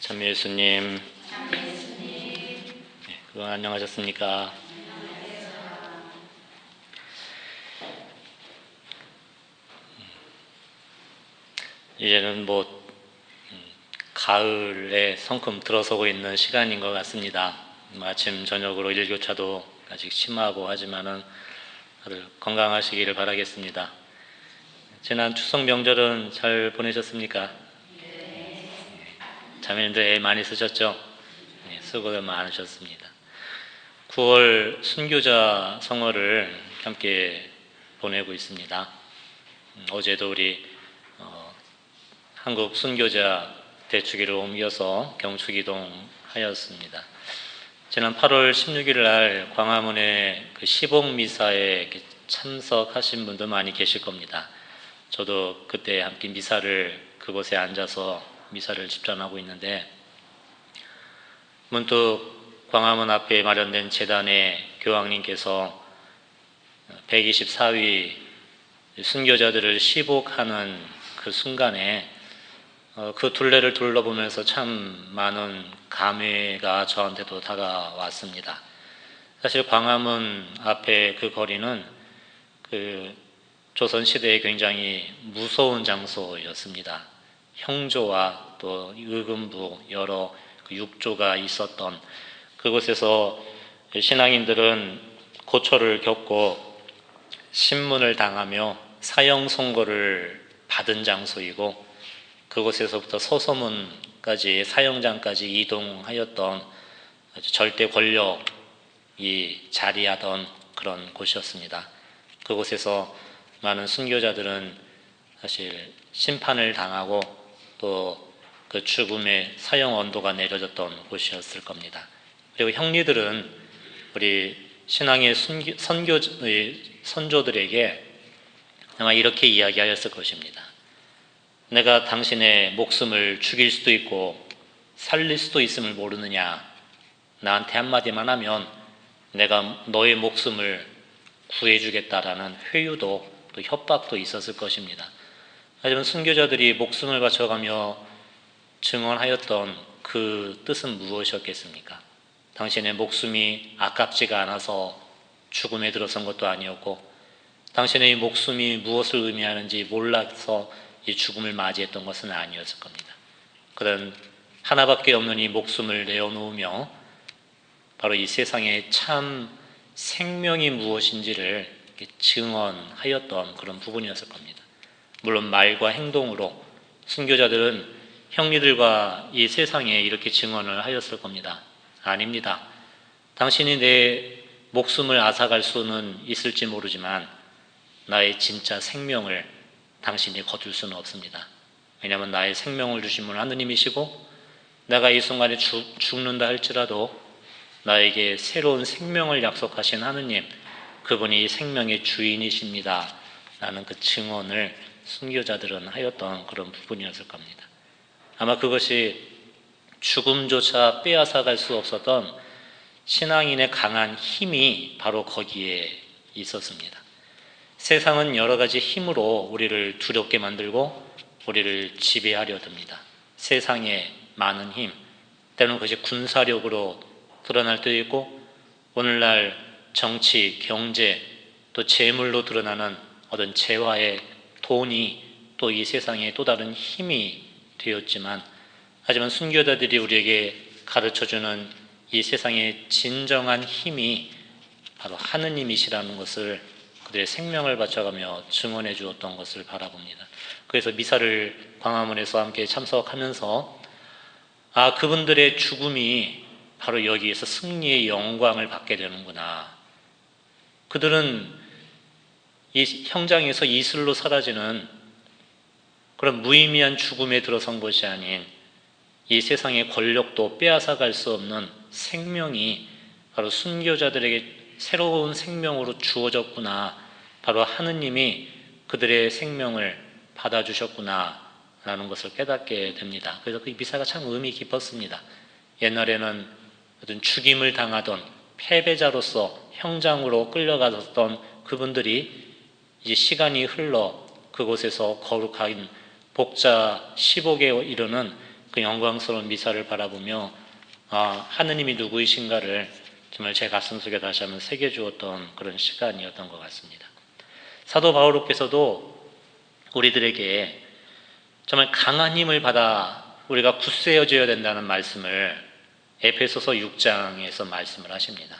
참 예수님, 그동안 안녕하셨습니까? 이제는 가을에 성큼 들어서고 있는 시간인 것 같습니다. 아침 저녁으로 일교차도 아직 심하고 하지만은 다들 건강하시기를 바라겠습니다. 지난 추석 명절은 잘 보내셨습니까? 자매님들 애 많이 쓰셨죠? 수고들 많으셨습니다. 9월 순교자 성월을 함께 보내고 있습니다. 어제도 우리 한국 순교자 대축일을 옮겨서 경축이동 하였습니다. 지난 8월 16일 날 광화문에 그 시복미사에 참석하신 분도 많이 계실 겁니다. 저도 그때 함께 미사를 그곳에 앉아서 미사를 집전하고 있는데 문득 광화문 앞에 마련된 제단에 교황님께서 124위 순교자들을 시복하는 그 순간에 그 둘레를 둘러보면서 참 많은 감회가 저한테도 다가왔습니다. 사실 광화문 앞에 그 거리는 그 조선시대에 굉장히 무서운 장소였습니다. 형조와 또 의금부 여러 육조가 있었던 그곳에서 신앙인들은 고초를 겪고 신문을 당하며 사형 선고를 받은 장소이고 그곳에서부터 서서문까지 사형장까지 이동하였던 절대 권력이 자리하던 그런 곳이었습니다. 그곳에서 많은 순교자들은 사실 심판을 당하고 또 그 죽음의 사형 언도가 내려졌던 곳이었을 겁니다. 그리고 형리들은 우리 신앙의 선조들에게 아마 이렇게 이야기하였을 것입니다. 내가 당신의 목숨을 죽일 수도 있고 살릴 수도 있음을 모르느냐. 나한테 한마디만 하면 내가 너의 목숨을 구해주겠다라는 회유도 또 협박도 있었을 것입니다. 하지만 순교자들이 목숨을 바쳐가며 증언하였던 그 뜻은 무엇이었겠습니까? 당신의 목숨이 아깝지가 않아서 죽음에 들어선 것도 아니었고 당신의 이 목숨이 무엇을 의미하는지 몰라서 이 죽음을 맞이했던 것은 아니었을 겁니다. 그런 하나밖에 없는 이 목숨을 내어놓으며 바로 이 세상의 참 생명이 무엇인지를 증언하였던 그런 부분이었을 겁니다. 물론 말과 행동으로 순교자들은 형리들과 이 세상에 이렇게 증언을 하였을 겁니다. 아닙니다. 당신이 내 목숨을 앗아갈 수는 있을지 모르지만 나의 진짜 생명을 당신이 거둘 수는 없습니다. 왜냐하면 나의 생명을 주신 분은 하느님이시고 내가 이 순간에 죽는다 할지라도 나에게 새로운 생명을 약속하신 하느님, 그분이 생명의 주인이십니다. 라는 그 증언을 순교자들은 하였던 그런 부분이었을 겁니다. 아마 그것이 죽음조차 빼앗아갈 수 없었던 신앙인의 강한 힘이 바로 거기에 있었습니다. 세상은 여러 가지 힘으로 우리를 두렵게 만들고 우리를 지배하려 듭니다. 세상의 많은 힘, 때로는 그것이 군사력으로 드러날 때도 있고 오늘날 정치, 경제, 또 재물로 드러나는 어떤 재화의 돈이 또 이 세상의 또 다른 힘이 되었지만 하지만 순교자들이 우리에게 가르쳐주는 이 세상의 진정한 힘이 바로 하느님이시라는 것을 그들의 생명을 바쳐가며 증언해 주었던 것을 바라봅니다. 그래서 미사를 광화문에서 함께 참석하면서 그분들의 죽음이 바로 여기에서 승리의 영광을 받게 되는구나. 그들은 이 형장에서 이슬로 사라지는 그런 무의미한 죽음에 들어선 것이 아닌 이 세상의 권력도 빼앗아갈 수 없는 생명이 바로 순교자들에게 새로운 생명으로 주어졌구나. 바로 하느님이 그들의 생명을 받아주셨구나 라는 것을 깨닫게 됩니다. 그래서 그 미사가 참 의미 깊었습니다. 옛날에는 어떤 죽임을 당하던 패배자로서 형장으로 끌려갔던 그분들이 이제 시간이 흘러 그곳에서 거룩한 복자 시복에 이르는 그 영광스러운 미사를 바라보며 하느님이 누구이신가를 정말 제 가슴속에 다시 한번 새겨주었던 그런 시간이었던 것 같습니다. 사도 바오로께서도 우리들에게 정말 강한 힘을 받아 우리가 굳세어져야 된다는 말씀을 에베소서 6장에서 말씀을 하십니다.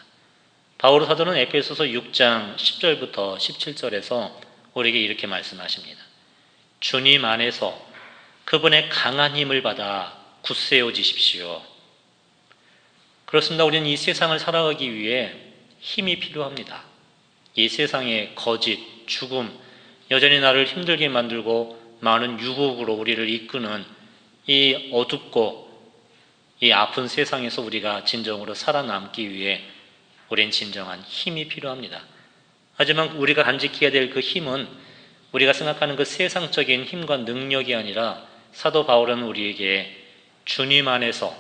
바오로 사도는 에베소서 6장 10절부터 17절에서 우리에게 이렇게 말씀하십니다. 주님 안에서 그분의 강한 힘을 받아 굳세어지십시오. 그렇습니다. 우리는 이 세상을 살아가기 위해 힘이 필요합니다. 이 세상의 거짓, 죽음, 여전히 나를 힘들게 만들고 많은 유혹으로 우리를 이끄는 이 어둡고 이 아픈 세상에서 우리가 진정으로 살아남기 위해 우린 진정한 힘이 필요합니다. 하지만 우리가 간직해야 될 그 힘은 우리가 생각하는 그 세상적인 힘과 능력이 아니라 사도 바울은 우리에게 주님 안에서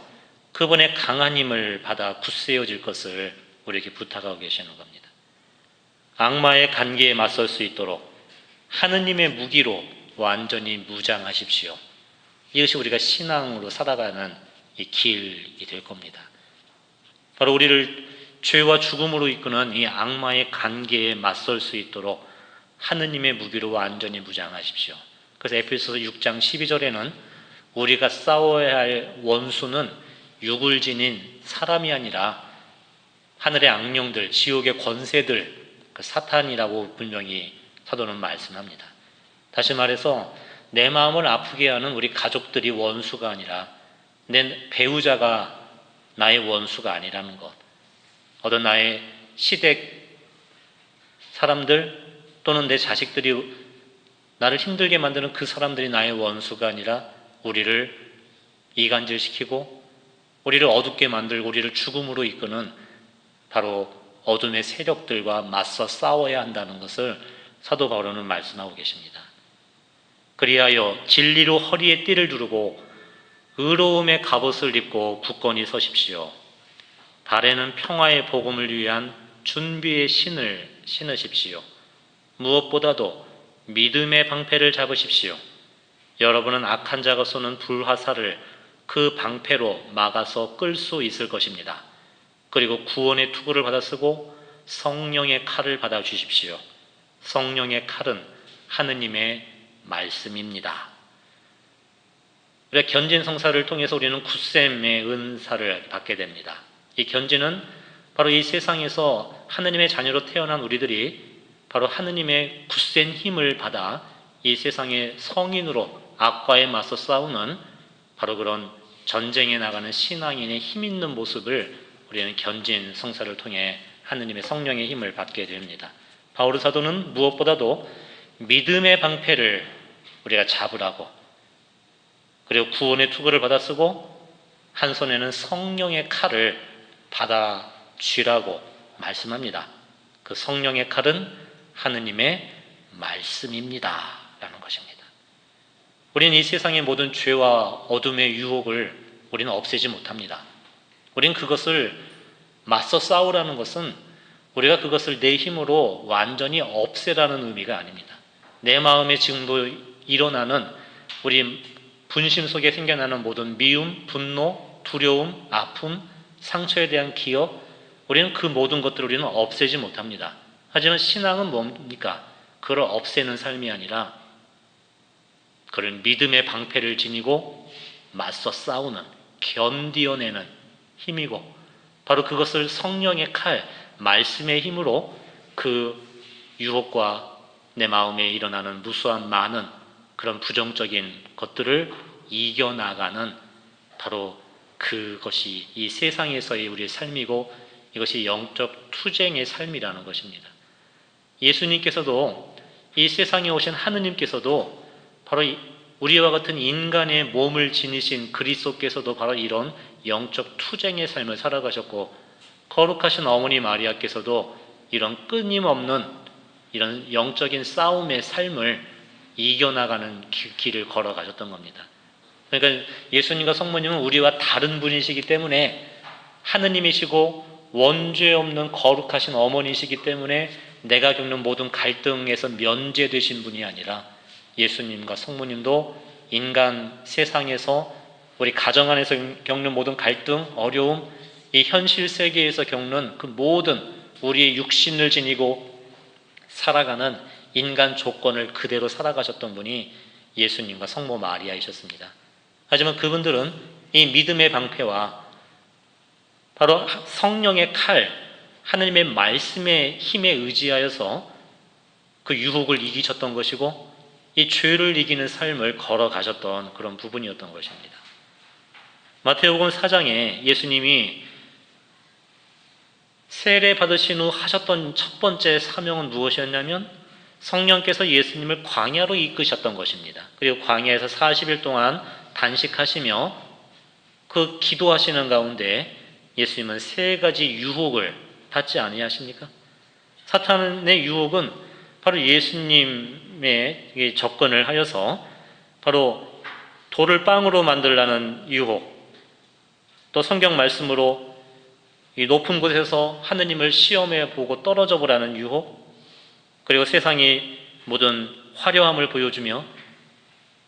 그분의 강한 힘을 받아 굳세어질 것을 우리에게 부탁하고 계시는 겁니다. 악마의 관계에 맞설 수 있도록 하느님의 무기로 완전히 무장하십시오. 이것이 우리가 신앙으로 살아가는 이 길이 될 겁니다. 바로 우리를 죄와 죽음으로 이끄는 이 악마의 관계에 맞설 수 있도록 하느님의 무기로 완전히 무장하십시오. 그래서 에베소서 6장 12절에는 우리가 싸워야 할 원수는 육을 지닌 사람이 아니라 하늘의 악령들, 지옥의 권세들, 그 사탄이라고 분명히 사도는 말씀합니다. 다시 말해서 내 마음을 아프게 하는 우리 가족들이 원수가 아니라 내 배우자가 나의 원수가 아니라는 것, 어떤 나의 시댁 사람들 또는 내 자식들이 나를 힘들게 만드는 그 사람들이 나의 원수가 아니라 우리를 이간질시키고 우리를 어둡게 만들고 우리를 죽음으로 이끄는 바로 어둠의 세력들과 맞서 싸워야 한다는 것을 사도 바울은 말씀하고 계십니다. 그리하여 진리로 허리에 띠를 두르고 의로움의 갑옷을 입고 굳건히 서십시오. 발에는 평화의 복음을 위한 준비의 신을 신으십시오. 무엇보다도 믿음의 방패를 잡으십시오. 여러분은 악한 자가 쏘는 불화살을 그 방패로 막아서 끌 수 있을 것입니다. 그리고 구원의 투구를 받아 쓰고 성령의 칼을 받아 주십시오. 성령의 칼은 하느님의 말씀입니다. 견진 성사를 통해서 우리는 굳셈의 은사를 받게 됩니다. 이 견진은 바로 이 세상에서 하느님의 자녀로 태어난 우리들이 바로 하느님의 굳센 힘을 받아 이 세상의 성인으로 악과에 맞서 싸우는 바로 그런 전쟁에 나가는 신앙인의 힘 있는 모습을 우리는 견진 성사를 통해 하느님의 성령의 힘을 받게 됩니다. 바울 사도는 무엇보다도 믿음의 방패를 우리가 잡으라고, 그리고 구원의 투구를 받아 쓰고 한 손에는 성령의 칼을 받아 쥐라고 말씀합니다. 그 성령의 칼은 하느님의 말씀입니다 라는 것입니다. 우리는 이 세상의 모든 죄와 어둠의 유혹을 우리는 없애지 못합니다. 우리는 그것을 맞서 싸우라는 것은 우리가 그것을 내 힘으로 완전히 없애라는 의미가 아닙니다. 내 마음에 지금도 일어나는 우리 분심 속에 생겨나는 모든 미움, 분노, 두려움, 아픔, 상처에 대한 기억, 우리는 그 모든 것들을 우리는 없애지 못합니다. 하지만 신앙은 뭡니까? 그걸 없애는 삶이 아니라 그런 믿음의 방패를 지니고 맞서 싸우는, 견디어내는 힘이고, 바로 그것을 성령의 칼, 말씀의 힘으로 그 유혹과 내 마음에 일어나는 무수한 많은 그런 부정적인 것들을 이겨나가는 바로 그것이 이 세상에서의 우리의 삶이고, 이것이 영적 투쟁의 삶이라는 것입니다. 예수님께서도, 이 세상에 오신 하느님께서도 바로 우리와 같은 인간의 몸을 지니신 그리스도께서도 바로 이런 영적 투쟁의 삶을 살아가셨고, 거룩하신 어머니 마리아께서도 이런 끊임없는 이런 영적인 싸움의 삶을 이겨나가는 길을 걸어가셨던 겁니다. 그러니까 예수님과 성모님은 우리와 다른 분이시기 때문에, 하느님이시고 원죄 없는 거룩하신 어머니시기 때문에 내가 겪는 모든 갈등에서 면제되신 분이 아니라, 예수님과 성모님도 인간 세상에서 우리 가정 안에서 겪는 모든 갈등, 어려움, 이 현실 세계에서 겪는 그 모든 우리의 육신을 지니고 살아가는 인간 조건을 그대로 살아가셨던 분이 예수님과 성모 마리아이셨습니다. 하지만 그분들은 이 믿음의 방패와 바로 성령의 칼, 하느님의 말씀의 힘에 의지하여서 그 유혹을 이기셨던 것이고 이 죄를 이기는 삶을 걸어가셨던 그런 부분이었던 것입니다. 마태복음 4장에 예수님이 세례 받으신 후 하셨던 첫 번째 사명은 무엇이었냐면 성령께서 예수님을 광야로 이끄셨던 것입니다. 그리고 광야에서 40일 동안 단식하시며 그 기도하시는 가운데 예수님은 세 가지 유혹을 받지 아니하십니까? 사탄의 유혹은 바로 예수님의 접근을 하여서 바로 돌을 빵으로 만들라는 유혹, 또 성경 말씀으로 이 높은 곳에서 하느님을 시험해 보고 떨어져 보라는 유혹, 그리고 세상이 모든 화려함을 보여주며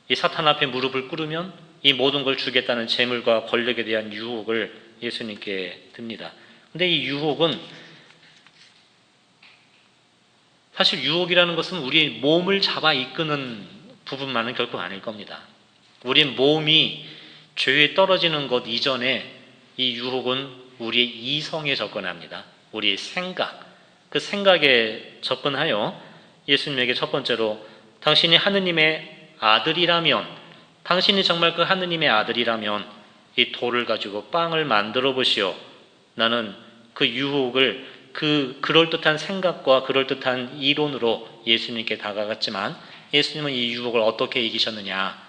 이 사탄 앞에 무릎을 꿇으면 이 모든 걸 주겠다는 재물과 권력에 대한 유혹을 예수님께 듭니다. 근데 이 유혹은 사실 유혹이라는 것은 우리 몸을 잡아 이끄는 부분만은 결코 아닐 겁니다. 우리 몸이 죄에 떨어지는 것 이전에 이 유혹은 우리의 이성에 접근합니다. 우리의 생각, 그 생각에 접근하여 예수님에게 첫 번째로 당신이 하느님의 아들이라면, 당신이 정말 그 하느님의 아들이라면 이 돌을 가지고 빵을 만들어 보시오. 나는 그 유혹을 그 그럴듯한 생각과 그럴듯한 이론으로 예수님께 다가갔지만 예수님은 이 유혹을 어떻게 이기셨느냐?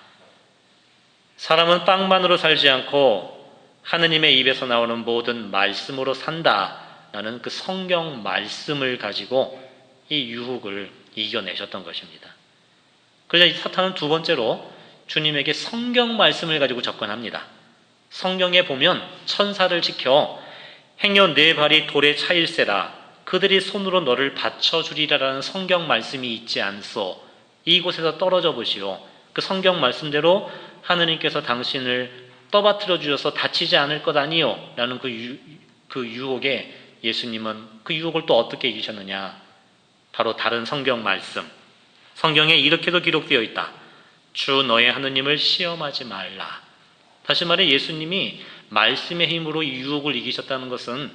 사람은 빵만으로 살지 않고 하느님의 입에서 나오는 모든 말씀으로 산다라는 그 성경 말씀을 가지고 이 유혹을 이겨내셨던 것입니다. 그러자 이 사탄은 두 번째로 주님에게 성경 말씀을 가지고 접근합니다. 성경에 보면 천사를 지켜 행여 네 발이 돌에 차일세라 그들이 손으로 너를 받쳐주리라라는 성경 말씀이 있지 않소. 이곳에서 떨어져 보시오. 그 성경 말씀대로 하느님께서 당신을 떠받들어 주셔서 다치지 않을 것 아니요 라는 그 유혹에 예수님은 그 유혹을 또 어떻게 이기셨느냐? 바로 다른 성경 말씀, 성경에 이렇게도 기록되어 있다. 주 너의 하느님을 시험하지 말라. 다시 말해 예수님이 말씀의 힘으로 이 유혹을 이기셨다는 것은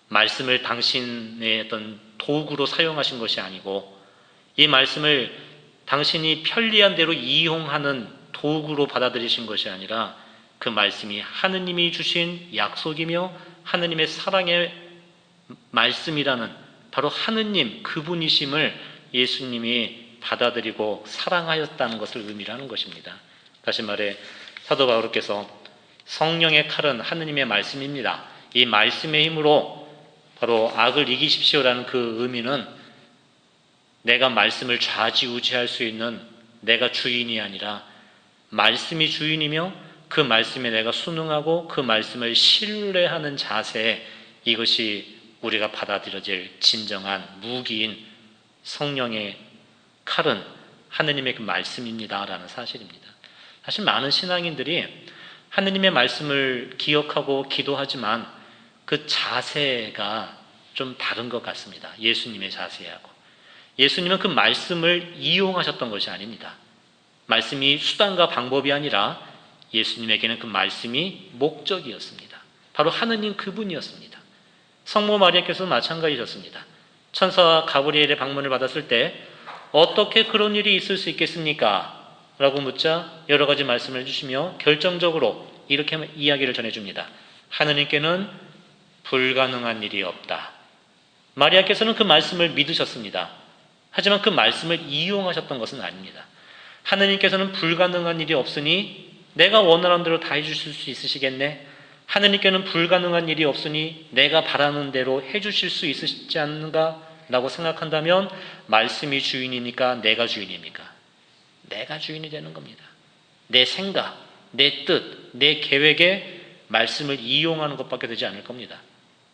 말씀을 당신의 어떤 도구로 사용하신 것이 아니고 이 말씀을 당신이 편리한 대로 이용하는 도구로 받아들이신 것이 아니라 그 말씀이 하느님이 주신 약속이며 하느님의 사랑의 말씀이라는 바로 하느님 그분이심을 예수님이 받아들이고 사랑하였다는 것을 의미하는 것입니다. 다시 말해 사도 바울께서 성령의 칼은 하느님의 말씀입니다. 이 말씀의 힘으로 바로 악을 이기십시오라는 그 의미는 내가 말씀을 좌지우지할 수 있는 내가 주인이 아니라 말씀이 주인이며 그 말씀에 내가 순응하고 그 말씀을 신뢰하는 자세, 이것이 우리가 받아들여질 진정한 무기인 성령의 칼은 하느님의 그 말씀입니다라는 사실입니다. 사실 많은 신앙인들이 하느님의 말씀을 기억하고 기도하지만 그 자세가 좀 다른 것 같습니다. 예수님의 자세하고. 예수님은 그 말씀을 이용하셨던 것이 아닙니다. 말씀이 수단과 방법이 아니라 예수님에게는 그 말씀이 목적이었습니다. 바로 하느님 그분이었습니다. 성모 마리아께서도 마찬가지셨습니다. 천사 가브리엘의 방문을 받았을 때 어떻게 그런 일이 있을 수 있겠습니까? 라고 묻자 여러 가지 말씀을 해주시며 결정적으로 이렇게 이야기를 전해줍니다. 하느님께는 불가능한 일이 없다. 마리아께서는 그 말씀을 믿으셨습니다. 하지만 그 말씀을 이용하셨던 것은 아닙니다. 하느님께서는 불가능한 일이 없으니 내가 원하는 대로 다 해주실 수 있으시겠네. 하느님께는 불가능한 일이 없으니 내가 바라는 대로 해주실 수 있으시지 않는가? 라고 생각한다면 말씀이 주인이니까 내가 주인입니까? 내가 주인이 되는 겁니다. 내 생각, 내 뜻, 내 계획에 말씀을 이용하는 것밖에 되지 않을 겁니다.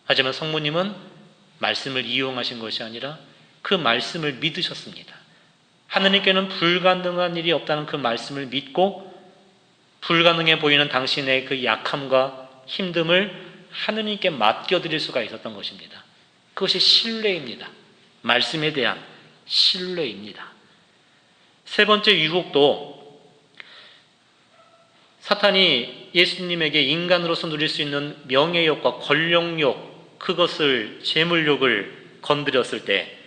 하지만 성모님은 말씀을 이용하신 것이 아니라 그 말씀을 믿으셨습니다. 하느님께는 불가능한 일이 없다는 그 말씀을 믿고 불가능해 보이는 당신의 그 약함과 힘듦을 하느님께 맡겨드릴 수가 있었던 것입니다. 그것이 신뢰입니다. 말씀에 대한 신뢰입니다. 세 번째 유혹도 사탄이 예수님에게 인간으로서 누릴 수 있는 명예욕과 권력욕, 그것을 재물욕을 건드렸을 때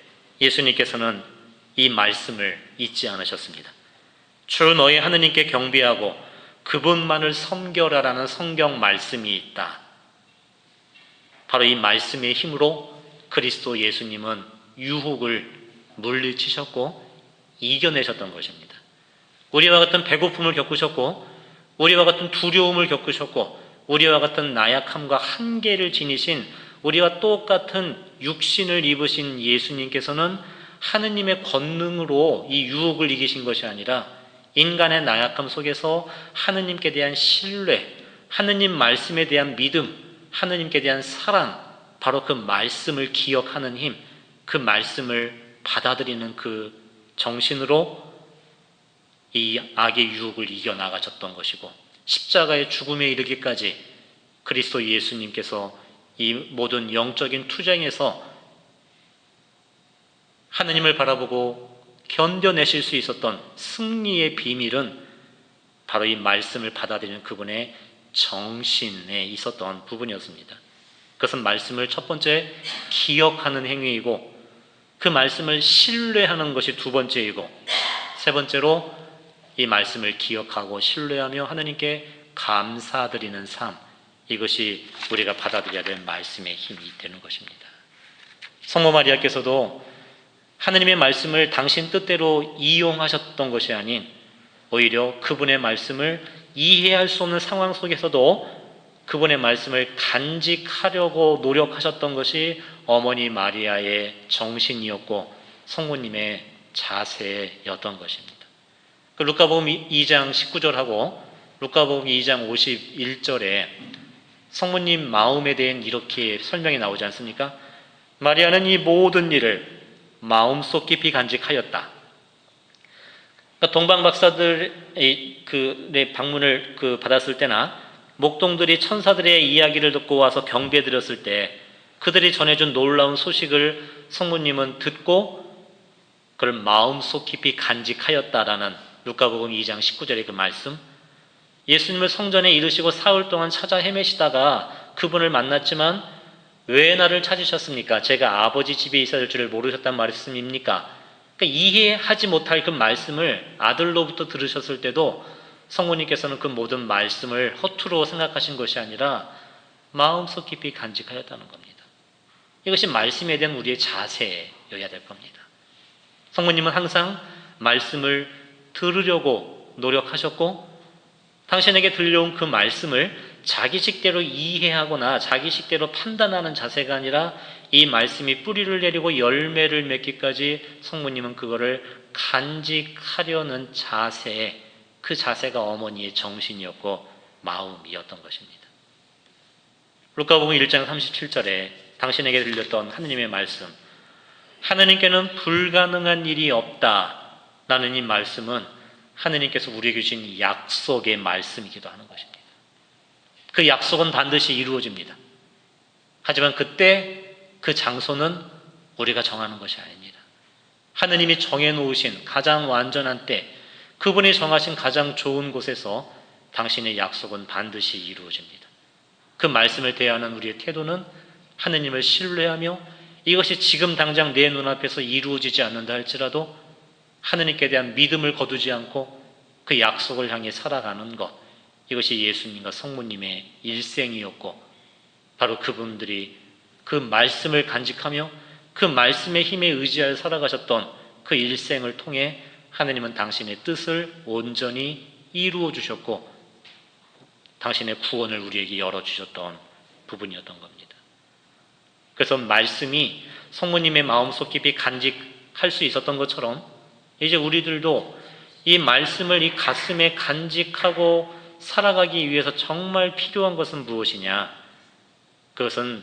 예수님께서는 이 말씀을 잊지 않으셨습니다. 주 너희 하느님께 경배하고 그분만을 섬겨라라는 성경 말씀이 있다. 바로 이 말씀의 힘으로 그리스도 예수님은 유혹을 물리치셨고 이겨내셨던 것입니다. 우리와 같은 배고픔을 겪으셨고, 우리와 같은 두려움을 겪으셨고, 우리와 같은 나약함과 한계를 지니신, 우리와 똑같은 육신을 입으신 예수님께서는 하느님의 권능으로 이 유혹을 이기신 것이 아니라 인간의 나약함 속에서 하느님께 대한 신뢰, 하느님 말씀에 대한 믿음, 하느님께 대한 사랑, 바로 그 말씀을 기억하는 힘, 그 말씀을 받아들이는 그 정신으로 이 악의 유혹을 이겨나가셨던 것이고, 십자가의 죽음에 이르기까지 그리스도 예수님께서 이 모든 영적인 투쟁에서 하느님을 바라보고 견뎌내실 수 있었던 승리의 비밀은 바로 이 말씀을 받아들이는 그분의 정신에 있었던 부분이었습니다. 그것은 말씀을 첫 번째 기억하는 행위이고, 그 말씀을 신뢰하는 것이 두 번째이고, 세 번째로 이 말씀을 기억하고 신뢰하며 하느님께 감사드리는 삶, 이것이 우리가 받아들여야 될 말씀의 힘이 되는 것입니다. 성모 마리아께서도 하느님의 말씀을 당신 뜻대로 이용하셨던 것이 아닌 오히려 그분의 말씀을 이해할 수 없는 상황 속에서도 그분의 말씀을 간직하려고 노력하셨던 것이 어머니 마리아의 정신이었고 성모님의 자세였던 것입니다. 그 루카복음 2장 19절하고 루카복음 2장 51절에 성모님 마음에 대한 이렇게 설명이 나오지 않습니까? 마리아는 이 모든 일을 마음속 깊이 간직하였다. 그러니까 동방 박사들의 방문을 받았을 때나 목동들이 천사들의 이야기를 듣고 와서 경배드렸을 때 그들이 전해준 놀라운 소식을 성모님은 듣고 그걸 마음속 깊이 간직하였다라는 루카복음 2장 19절의 그 말씀, 예수님을 성전에 이르시고 사흘 동안 찾아 헤매시다가 그분을 만났지만 왜 나를 찾으셨습니까? 제가 아버지 집에 있어야 될 줄을 모르셨단 말씀입니까? 그러니까 이해하지 못할 그 말씀을 아들로부터 들으셨을 때도 성모님께서는 그 모든 말씀을 허투루 생각하신 것이 아니라 마음속 깊이 간직하였다는 겁니다. 이것이 말씀에 대한 우리의 자세여야 될 겁니다. 성모님은 항상 말씀을 들으려고 노력하셨고 당신에게 들려온 그 말씀을 자기식대로 이해하거나 자기식대로 판단하는 자세가 아니라 이 말씀이 뿌리를 내리고 열매를 맺기까지 성모님은 그거를 간직하려는 자세, 그 자세가 어머니의 정신이었고 마음이었던 것입니다. 루카복음 1장 37절에 당신에게 들렸던 하느님의 말씀, 하느님께는 불가능한 일이 없다라는 이 말씀은 하느님께서 우리에게 주신 약속의 말씀이기도 하는 것입니다. 그 약속은 반드시 이루어집니다. 하지만 그때 그 장소는 우리가 정하는 것이 아닙니다. 하느님이 정해놓으신 가장 완전한 때, 그분이 정하신 가장 좋은 곳에서 당신의 약속은 반드시 이루어집니다. 그 말씀을 대하는 우리의 태도는 하느님을 신뢰하며 이것이 지금 당장 내 눈앞에서 이루어지지 않는다 할지라도 하느님께 대한 믿음을 거두지 않고 그 약속을 향해 살아가는 것, 이것이 예수님과 성모님의 일생이었고 바로 그분들이 그 말씀을 간직하며 그 말씀의 힘에 의지하여 살아가셨던 그 일생을 통해 하느님은 당신의 뜻을 온전히 이루어 주셨고 당신의 구원을 우리에게 열어주셨던 부분이었던 겁니다. 그래서 말씀이 성모님의 마음속 깊이 간직할 수 있었던 것처럼 이제 우리들도 이 말씀을 이 가슴에 간직하고 살아가기 위해서 정말 필요한 것은 무엇이냐? 그것은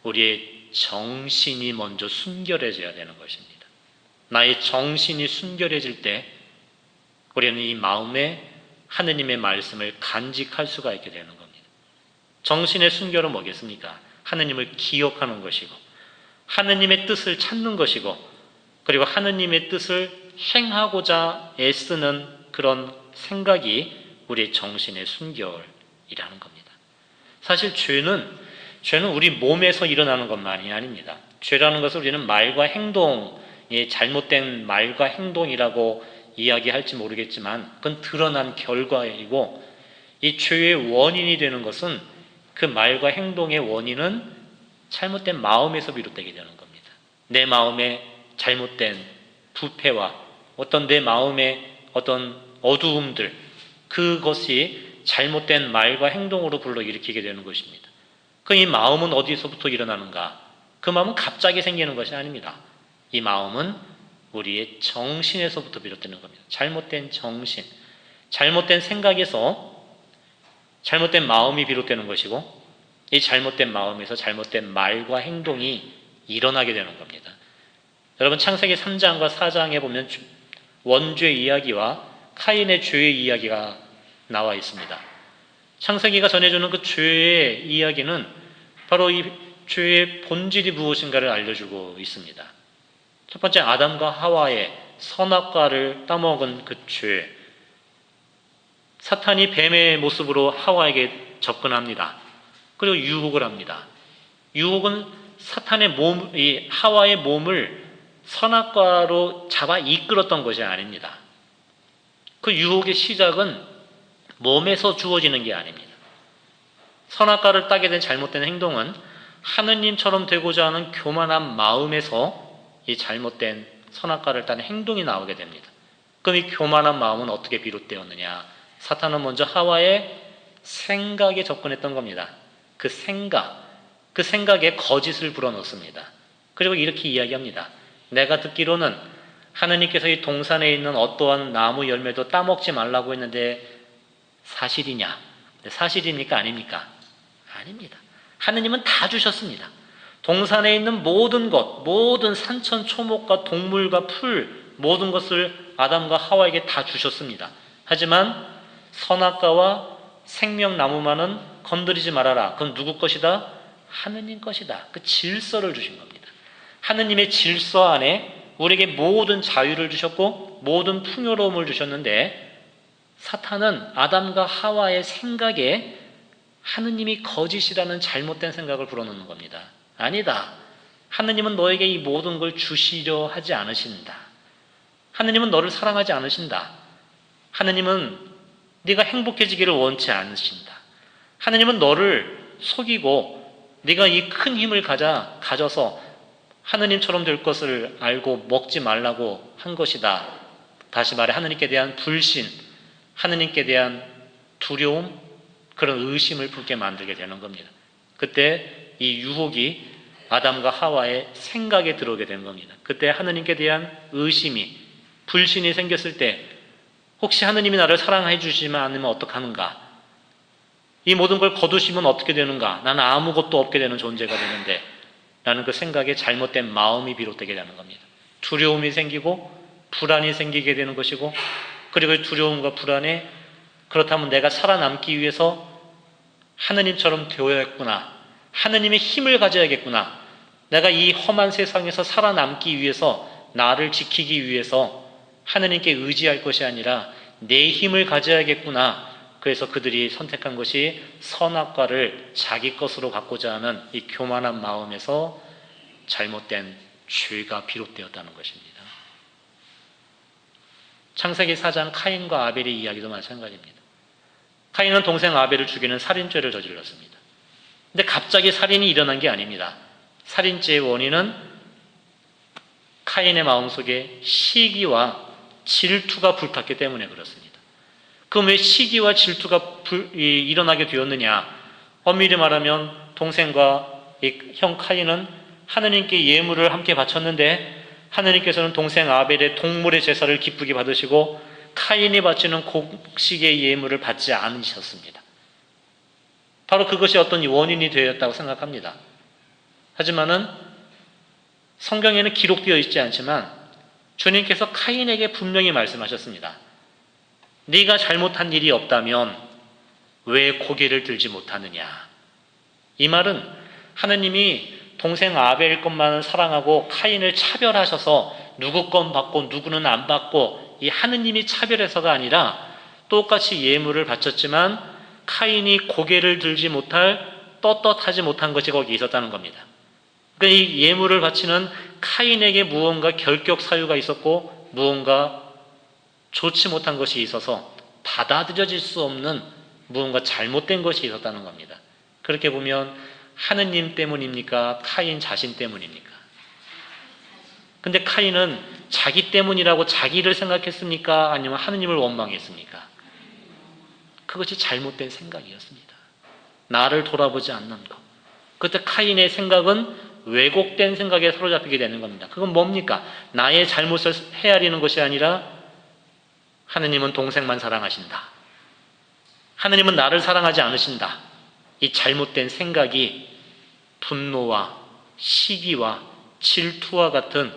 우리의 정신이 먼저 순결해져야 되는 것입니다. 나의 정신이 순결해질 때 우리는 이 마음에 하느님의 말씀을 간직할 수가 있게 되는 겁니다. 정신의 순결은 뭐겠습니까? 하느님을 기억하는 것이고 하느님의 뜻을 찾는 것이고 그리고 하느님의 뜻을 행하고자 애쓰는 그런 생각이 우리의 정신의 순결이라는 겁니다. 사실 죄는 우리 몸에서 일어나는 것만이 아닙니다. 죄라는 것을 우리는 말과 행동의 잘못된 말과 행동이라고 이야기할지 모르겠지만 그건 드러난 결과이고 이 죄의 원인이 되는 것은 그 말과 행동의 원인은 잘못된 마음에서 비롯되게 되는 겁니다. 내 마음의 잘못된 부패와 어떤 내 마음의 어떤 어두움들 그것이 잘못된 말과 행동으로 불러일으키게 되는 것입니다. 그 이 마음은 어디서부터 일어나는가? 그 마음은 갑자기 생기는 것이 아닙니다. 이 마음은 우리의 정신에서부터 비롯되는 겁니다. 잘못된 정신, 잘못된 생각에서 잘못된 마음이 비롯되는 것이고 이 잘못된 마음에서 잘못된 말과 행동이 일어나게 되는 겁니다. 여러분 창세기 3장과 4장에 보면 원죄 이야기와 카인의 죄의 이야기가 나와 있습니다. 창세기가 전해주는 그 죄의 이야기는 바로 이 죄의 본질이 무엇인가를 알려주고 있습니다. 첫 번째 아담과 하와의 선악과를 따먹은 그 죄. 사탄이 뱀의 모습으로 하와에게 접근합니다. 그리고 유혹을 합니다. 유혹은 사탄의 이 하와의 몸을 선악과로 잡아 이끌었던 것이 아닙니다. 그 유혹의 시작은 몸에서 주어지는 게 아닙니다. 선악과를 따게 된 잘못된 행동은 하느님처럼 되고자 하는 교만한 마음에서 이 잘못된 선악과를 따는 행동이 나오게 됩니다. 그럼 이 교만한 마음은 어떻게 비롯되었느냐? 사탄은 먼저 하와의 생각에 접근했던 겁니다. 그 생각에 거짓을 불어넣습니다. 그리고 이렇게 이야기합니다. 내가 듣기로는 하느님께서 이 동산에 있는 어떠한 나무 열매도 따먹지 말라고 했는데 사실이냐? 사실입니까? 아닙니까? 아닙니다. 하느님은 다 주셨습니다. 동산에 있는 모든 것, 모든 산천 초목과 동물과 풀, 모든 것을 아담과 하와에게 다 주셨습니다. 하지만 선악과와 생명나무만은 건드리지 말아라. 그건 누구 것이다? 하느님 것이다. 그 질서를 주신 겁니다. 하느님의 질서 안에 우리에게 모든 자유를 주셨고 모든 풍요로움을 주셨는데 사탄은 아담과 하와의 생각에 하느님이 거짓이라는 잘못된 생각을 불어넣는 겁니다. 아니다. 하느님은 너에게 이 모든 걸 주시려 하지 않으신다. 하느님은 너를 사랑하지 않으신다. 하느님은 네가 행복해지기를 원치 않으신다. 하느님은 너를 속이고 네가 이 큰 힘을 가져서 하느님처럼 될 것을 알고 먹지 말라고 한 것이다. 다시 말해 하느님께 대한 불신, 하느님께 대한 두려움, 그런 의심을 품게 만들게 되는 겁니다. 그때 이 유혹이 아담과 하와의 생각에 들어오게 된 겁니다. 그때 하느님께 대한 의심이, 불신이 생겼을 때 혹시 하느님이 나를 사랑해 주시면 않으면 어떡하는가? 이 모든 걸 거두시면 어떻게 되는가? 나는 아무것도 없게 되는 존재가 되는데 라는 그 생각에 잘못된 마음이 비롯되게 되는 겁니다. 두려움이 생기고 불안이 생기게 되는 것이고 그리고 두려움과 불안에 그렇다면 내가 살아남기 위해서 하느님처럼 되어야겠구나. 하느님의 힘을 가져야겠구나. 내가 이 험한 세상에서 살아남기 위해서 나를 지키기 위해서 하느님께 의지할 것이 아니라 내 힘을 가져야겠구나. 그래서 그들이 선택한 것이 선악과를 자기 것으로 갖고자 하는 이 교만한 마음에서 잘못된 죄가 비롯되었다는 것입니다. 창세기 4장 카인과 아벨의 이야기도 마찬가지입니다. 카인은 동생 아벨을 죽이는 살인죄를 저질렀습니다. 근데 갑자기 살인이 일어난 게 아닙니다. 살인죄의 원인은 카인의 마음속에 시기와 질투가 불탔기 때문에 그렇습니다. 그럼 왜 시기와 질투가 일어나게 되었느냐? 엄밀히 말하면 동생과 형 카인은 하느님께 예물을 함께 바쳤는데 하느님께서는 동생 아벨의 동물의 제사를 기쁘게 받으시고 카인이 바치는 곡식의 예물을 받지 않으셨습니다. 바로 그것이 어떤 원인이 되었다고 생각합니다. 하지만은 성경에는 기록되어 있지 않지만 주님께서 카인에게 분명히 말씀하셨습니다. 네가 잘못한 일이 없다면 왜 고개를 들지 못하느냐. 이 말은 하느님이 동생 아벨 것만을 사랑하고 카인을 차별하셔서 누구 건 받고 누구는 안 받고 이 하느님이 차별해서가 아니라 똑같이 예물을 바쳤지만 카인이 고개를 들지 못할 떳떳하지 못한 것이 거기 있었다는 겁니다. 그러니까 이 예물을 바치는 카인에게 무언가 결격 사유가 있었고 무언가 좋지 못한 것이 있어서 받아들여질 수 없는 무언가 잘못된 것이 있었다는 겁니다. 그렇게 보면 하느님 때문입니까? 카인 자신 때문입니까? 근데 카인은 자기 때문이라고 자기를 생각했습니까? 아니면 하느님을 원망했습니까? 그것이 잘못된 생각이었습니다. 나를 돌아보지 않는 것. 그때 카인의 생각은 왜곡된 생각에 사로잡히게 되는 겁니다. 그건 뭡니까? 나의 잘못을 헤아리는 것이 아니라 하느님은 동생만 사랑하신다. 하느님은 나를 사랑하지 않으신다. 이 잘못된 생각이 분노와 시기와 질투와 같은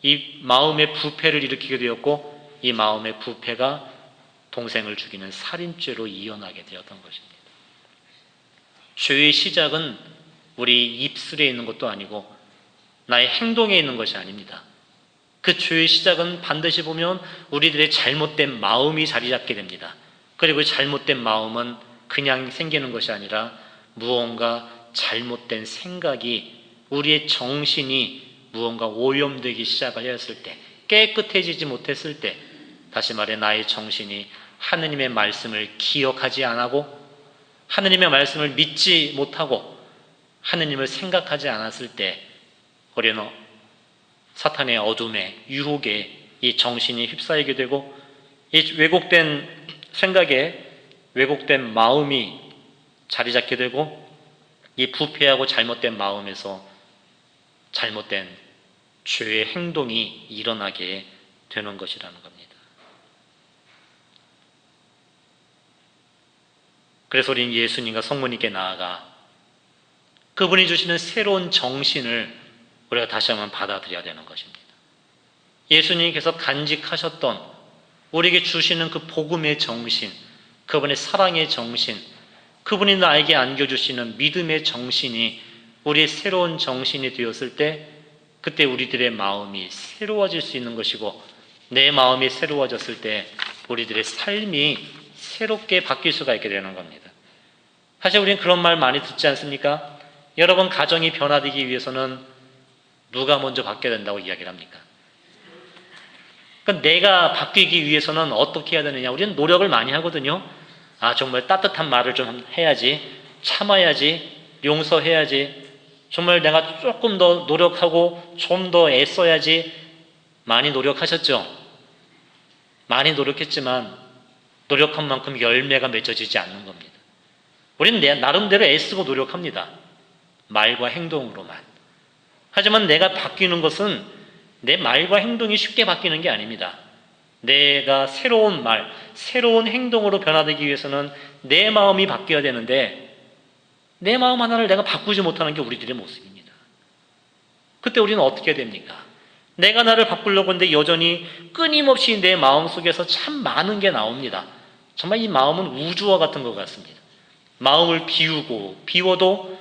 이 마음의 부패를 일으키게 되었고 이 마음의 부패가 동생을 죽이는 살인죄로 이어나게 되었던 것입니다. 죄의 시작은 우리 입술에 있는 것도 아니고 나의 행동에 있는 것이 아닙니다. 그 죄의 시작은 반드시 보면 우리들의 잘못된 마음이 자리 잡게 됩니다. 그리고 잘못된 마음은 그냥 생기는 것이 아니라 무언가 잘못된 생각이 우리의 정신이 무언가 오염되기 시작을 하였을 때, 깨끗해지지 못했을 때, 다시 말해 나의 정신이 하느님의 말씀을 기억하지 않고 하느님의 말씀을 믿지 못하고 하느님을 생각하지 않았을 때 우리는 사탄의 어둠에 유혹에 이 정신이 휩싸이게 되고 이 왜곡된 생각에 왜곡된 마음이 자리 잡게 되고 이 부패하고 잘못된 마음에서 잘못된 죄의 행동이 일어나게 되는 것이라는 겁니다. 그래서 우리는 예수님과 성모님께 나아가 그분이 주시는 새로운 정신을 우리가 다시 한번 받아들여야 되는 것입니다. 예수님께서 간직하셨던 우리에게 주시는 그 복음의 정신, 그분의 사랑의 정신, 그분이 나에게 안겨주시는 믿음의 정신이 우리의 새로운 정신이 되었을 때 그때 우리들의 마음이 새로워질 수 있는 것이고 내 마음이 새로워졌을 때 우리들의 삶이 새롭게 바뀔 수가 있게 되는 겁니다. 사실 우리는 그런 말 많이 듣지 않습니까? 여러분 가정이 변화되기 위해서는 누가 먼저 바뀌어야 된다고 이야기를 합니까? 그러니까 내가 바뀌기 위해서는 어떻게 해야 되느냐? 우리는 노력을 많이 하거든요. 정말 따뜻한 말을 좀 해야지, 참아야지, 용서해야지, 정말 내가 조금 더 노력하고 좀 더 애써야지. 많이 노력하셨죠? 많이 노력했지만 노력한 만큼 열매가 맺어지지 않는 겁니다. 우리는 나름대로 애쓰고 노력합니다. 말과 행동으로만. 하지만 내가 바뀌는 것은 내 말과 행동이 쉽게 바뀌는 게 아닙니다. 내가 새로운 말, 새로운 행동으로 변화되기 위해서는 내 마음이 바뀌어야 되는데 내 마음 하나를 내가 바꾸지 못하는 게 우리들의 모습입니다. 그때 우리는 어떻게 됩니까? 내가 나를 바꾸려고 하는데 여전히 끊임없이 내 마음 속에서 참 많은 게 나옵니다. 정말 이 마음은 우주와 같은 것 같습니다. 마음을 비워도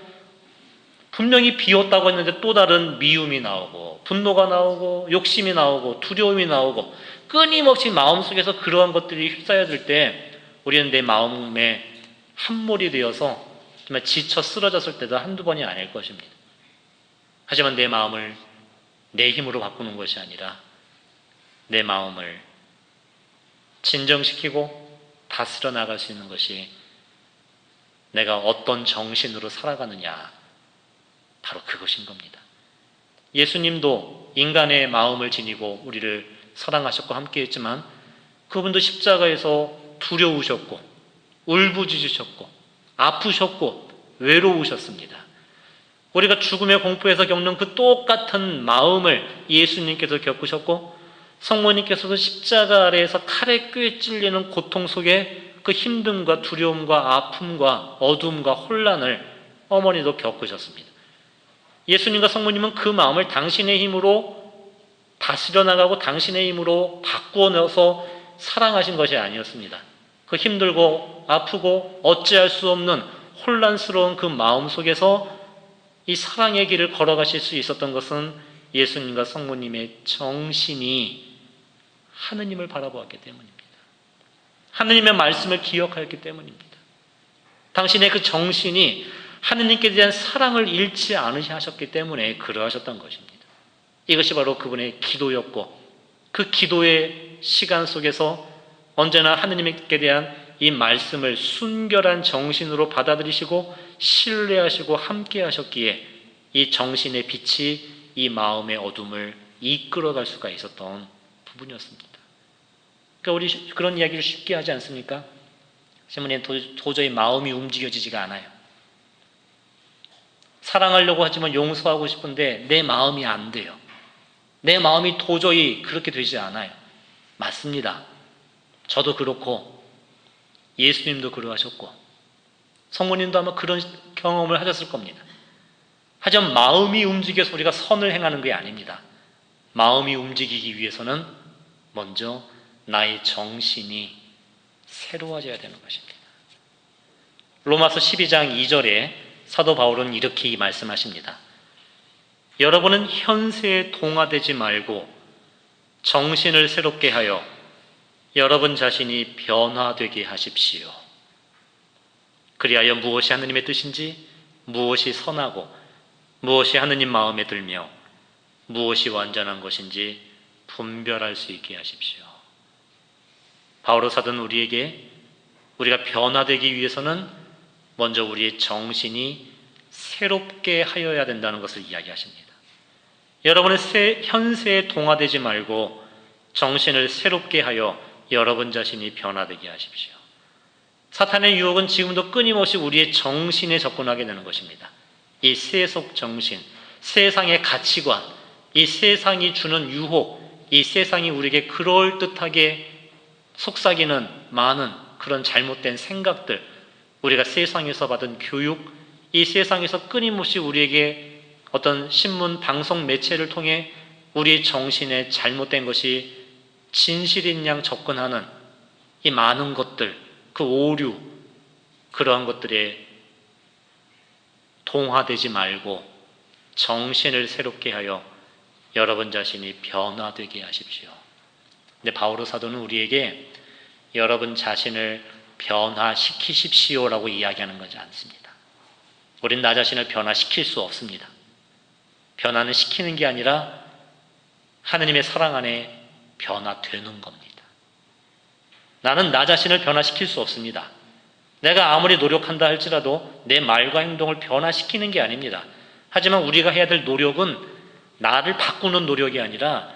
분명히 비웠다고 했는데 또 다른 미움이 나오고 분노가 나오고 욕심이 나오고 두려움이 나오고 끊임없이 마음속에서 그러한 것들이 휩싸여들 때 우리는 내 마음에 함몰이 되어서 정말 지쳐 쓰러졌을 때도 한두 번이 아닐 것입니다. 하지만 내 마음을 내 힘으로 바꾸는 것이 아니라 내 마음을 진정시키고 다스려 나갈 수 있는 것이 내가 어떤 정신으로 살아가느냐, 바로 그것인 겁니다. 예수님도 인간의 마음을 지니고 우리를 사랑하셨고 함께했지만 그분도 십자가에서 두려우셨고 울부짖으셨고 아프셨고 외로우셨습니다. 우리가 죽음의 공포에서 겪는 그 똑같은 마음을 예수님께서 겪으셨고 성모님께서도 십자가 아래에서 칼에 꿰 찔리는 고통 속에 그 힘듦과 두려움과 아픔과 어둠과 혼란을 어머니도 겪으셨습니다. 예수님과 성모님은 그 마음을 당신의 힘으로 다스려 나가고 당신의 힘으로 바꾸어 넣어서 사랑하신 것이 아니었습니다. 그 힘들고 아프고 어찌할 수 없는 혼란스러운 그 마음 속에서 이 사랑의 길을 걸어가실 수 있었던 것은 예수님과 성모님의 정신이 하느님을 바라보았기 때문입니다. 하느님의 말씀을 기억하였기 때문입니다. 당신의 그 정신이 하느님께 대한 사랑을 잃지 않으셨기 때문에 그러하셨던 것입니다. 이것이 바로 그분의 기도였고, 그 기도의 시간 속에서 언제나 하느님께 대한 이 말씀을 순결한 정신으로 받아들이시고 신뢰하시고 함께 하셨기에 이 정신의 빛이 이 마음의 어둠을 이끌어갈 수가 있었던 부분이었습니다. 그러니까 우리 그런 이야기를 쉽게 하지 않습니까? 신부님, 도저히 마음이 움직여지지가 않아요. 사랑하려고 하지만 용서하고 싶은데 내 마음이 안 돼요. 내 마음이 도저히 그렇게 되지 않아요. 맞습니다. 저도 그렇고 예수님도 그러하셨고 성모님도 아마 그런 경험을 하셨을 겁니다. 하지만 마음이 움직여서 우리가 선을 행하는 게 아닙니다. 마음이 움직이기 위해서는 먼저 나의 정신이 새로워져야 되는 것입니다. 로마서 12장 2절에 사도 바울은 이렇게 말씀하십니다. 여러분은 현세에 동화되지 말고 정신을 새롭게 하여 여러분 자신이 변화되게 하십시오. 그리하여 무엇이 하느님의 뜻인지, 무엇이 선하고 무엇이 하느님 마음에 들며 무엇이 완전한 것인지 분별할 수 있게 하십시오. 바오로 사도는 우리에게 우리가 변화되기 위해서는 먼저 우리의 정신이 새롭게 하여야 된다는 것을 이야기하십니다. 여러분은 현세에 동화되지 말고 정신을 새롭게 하여 여러분 자신이 변화되게 하십시오. 사탄의 유혹은 지금도 끊임없이 우리의 정신에 접근하게 되는 것입니다. 이 세속 정신, 세상의 가치관, 이 세상이 주는 유혹, 이 세상이 우리에게 그럴듯하게 속삭이는 많은 그런 잘못된 생각들, 우리가 세상에서 받은 교육, 이 세상에서 끊임없이 우리에게 어떤 신문, 방송, 매체를 통해 우리의 정신에 잘못된 것이 진실인 양 접근하는 이 많은 것들, 그 오류, 그러한 것들에 동화되지 말고 정신을 새롭게 하여 여러분 자신이 변화되게 하십시오. 근데 바오로 사도는 우리에게 여러분 자신을 변화시키십시오라고 이야기하는 것이 않습니다. 우린 나 자신을 변화시킬 수 없습니다. 변화는 시키는 게 아니라 하느님의 사랑 안에 변화되는 겁니다. 나는 나 자신을 변화시킬 수 없습니다. 내가 아무리 노력한다 할지라도 내 말과 행동을 변화시키는 게 아닙니다. 하지만 우리가 해야 될 노력은 나를 바꾸는 노력이 아니라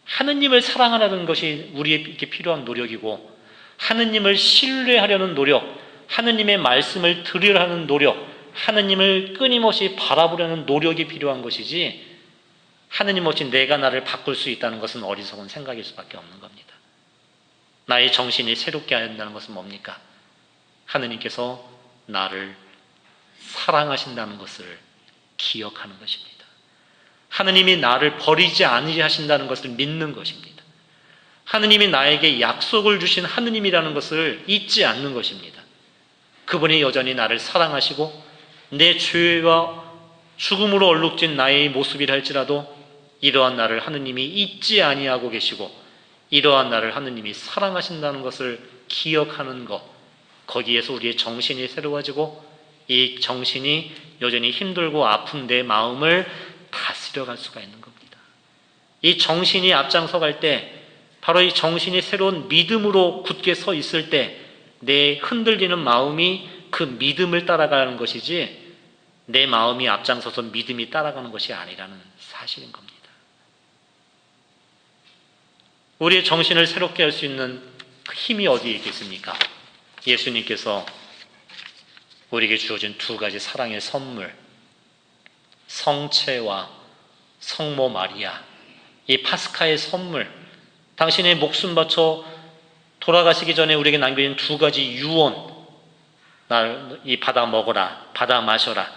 하느님을 사랑하라는 것이 우리에게 필요한 노력이고, 하느님을 신뢰하려는 노력, 하느님의 말씀을 들으려는 노력, 하느님을 끊임없이 바라보려는 노력이 필요한 것이지, 하느님 없이 내가 나를 바꿀 수 있다는 것은 어리석은 생각일 수밖에 없는 겁니다. 나의 정신이 새롭게 해야 한다는 것은 뭡니까? 하느님께서 나를 사랑하신다는 것을 기억하는 것입니다. 하느님이 나를 버리지 아니하신다는 것을 믿는 것입니다. 하느님이 나에게 약속을 주신 하느님이라는 것을 잊지 않는 것입니다. 그분이 여전히 나를 사랑하시고 내 죄와 죽음으로 얼룩진 나의 모습이라 할지라도 이러한 나를 하느님이 잊지 아니하고 계시고 이러한 나를 하느님이 사랑하신다는 것을 기억하는 것, 거기에서 우리의 정신이 새로워지고 이 정신이 여전히 힘들고 아픈 내 마음을 다스려갈 수가 있는 겁니다. 이 정신이 앞장서 갈 때, 바로 이 정신이 새로운 믿음으로 굳게 서 있을 때 내 흔들리는 마음이 그 믿음을 따라가는 것이지 내 마음이 앞장서서 믿음이 따라가는 것이 아니라는 사실인 겁니다. 우리의 정신을 새롭게 할 수 있는 그 힘이 어디에 있겠습니까? 예수님께서 우리에게 주어진 두 가지 사랑의 선물, 성체와 성모 마리아, 이 파스카의 선물, 당신의 목숨 바쳐 돌아가시기 전에 우리에게 남겨진 두 가지 유언, 이 받아 먹어라, 받아 마셔라,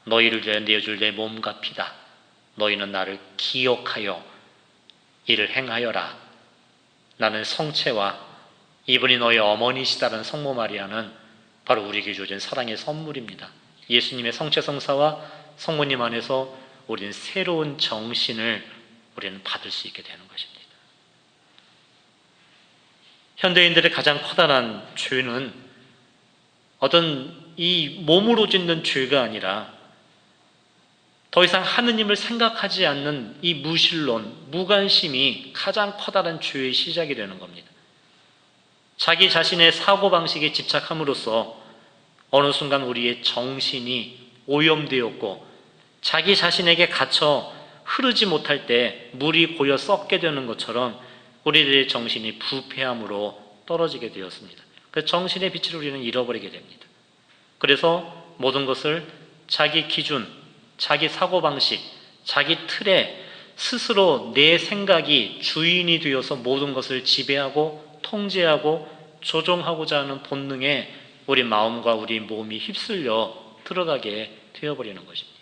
너희를 위하여 내어줄 내 몸과 피다, 너희는 나를 기억하여 이를 행하여라. 나는 성체와 이분이 너의 어머니시다는 성모 마리아는 바로 우리에게 주어진 사랑의 선물입니다. 예수님의 성체성사와 성모님 안에서 우리는 새로운 정신을 우리는 받을 수 있게 되는 것입니다. 현대인들의 가장 커다란 죄는 어떤 이 몸으로 짓는 죄가 아니라 더 이상 하느님을 생각하지 않는 이 무신론, 무관심이 가장 커다란 죄의 시작이 되는 겁니다. 자기 자신의 사고방식에 집착함으로써 어느 순간 우리의 정신이 오염되었고 자기 자신에게 갇혀 흐르지 못할 때 물이 고여 썩게 되는 것처럼 우리들의 정신이 부패함으로 떨어지게 되었습니다. 그 정신의 빛을 우리는 잃어버리게 됩니다. 그래서 모든 것을 자기 기준, 자기 사고방식, 자기 틀에 스스로 내 생각이 주인이 되어서 모든 것을 지배하고 통제하고 조종하고자 하는 본능에 우리 마음과 우리 몸이 휩쓸려 들어가게 되어버리는 것입니다.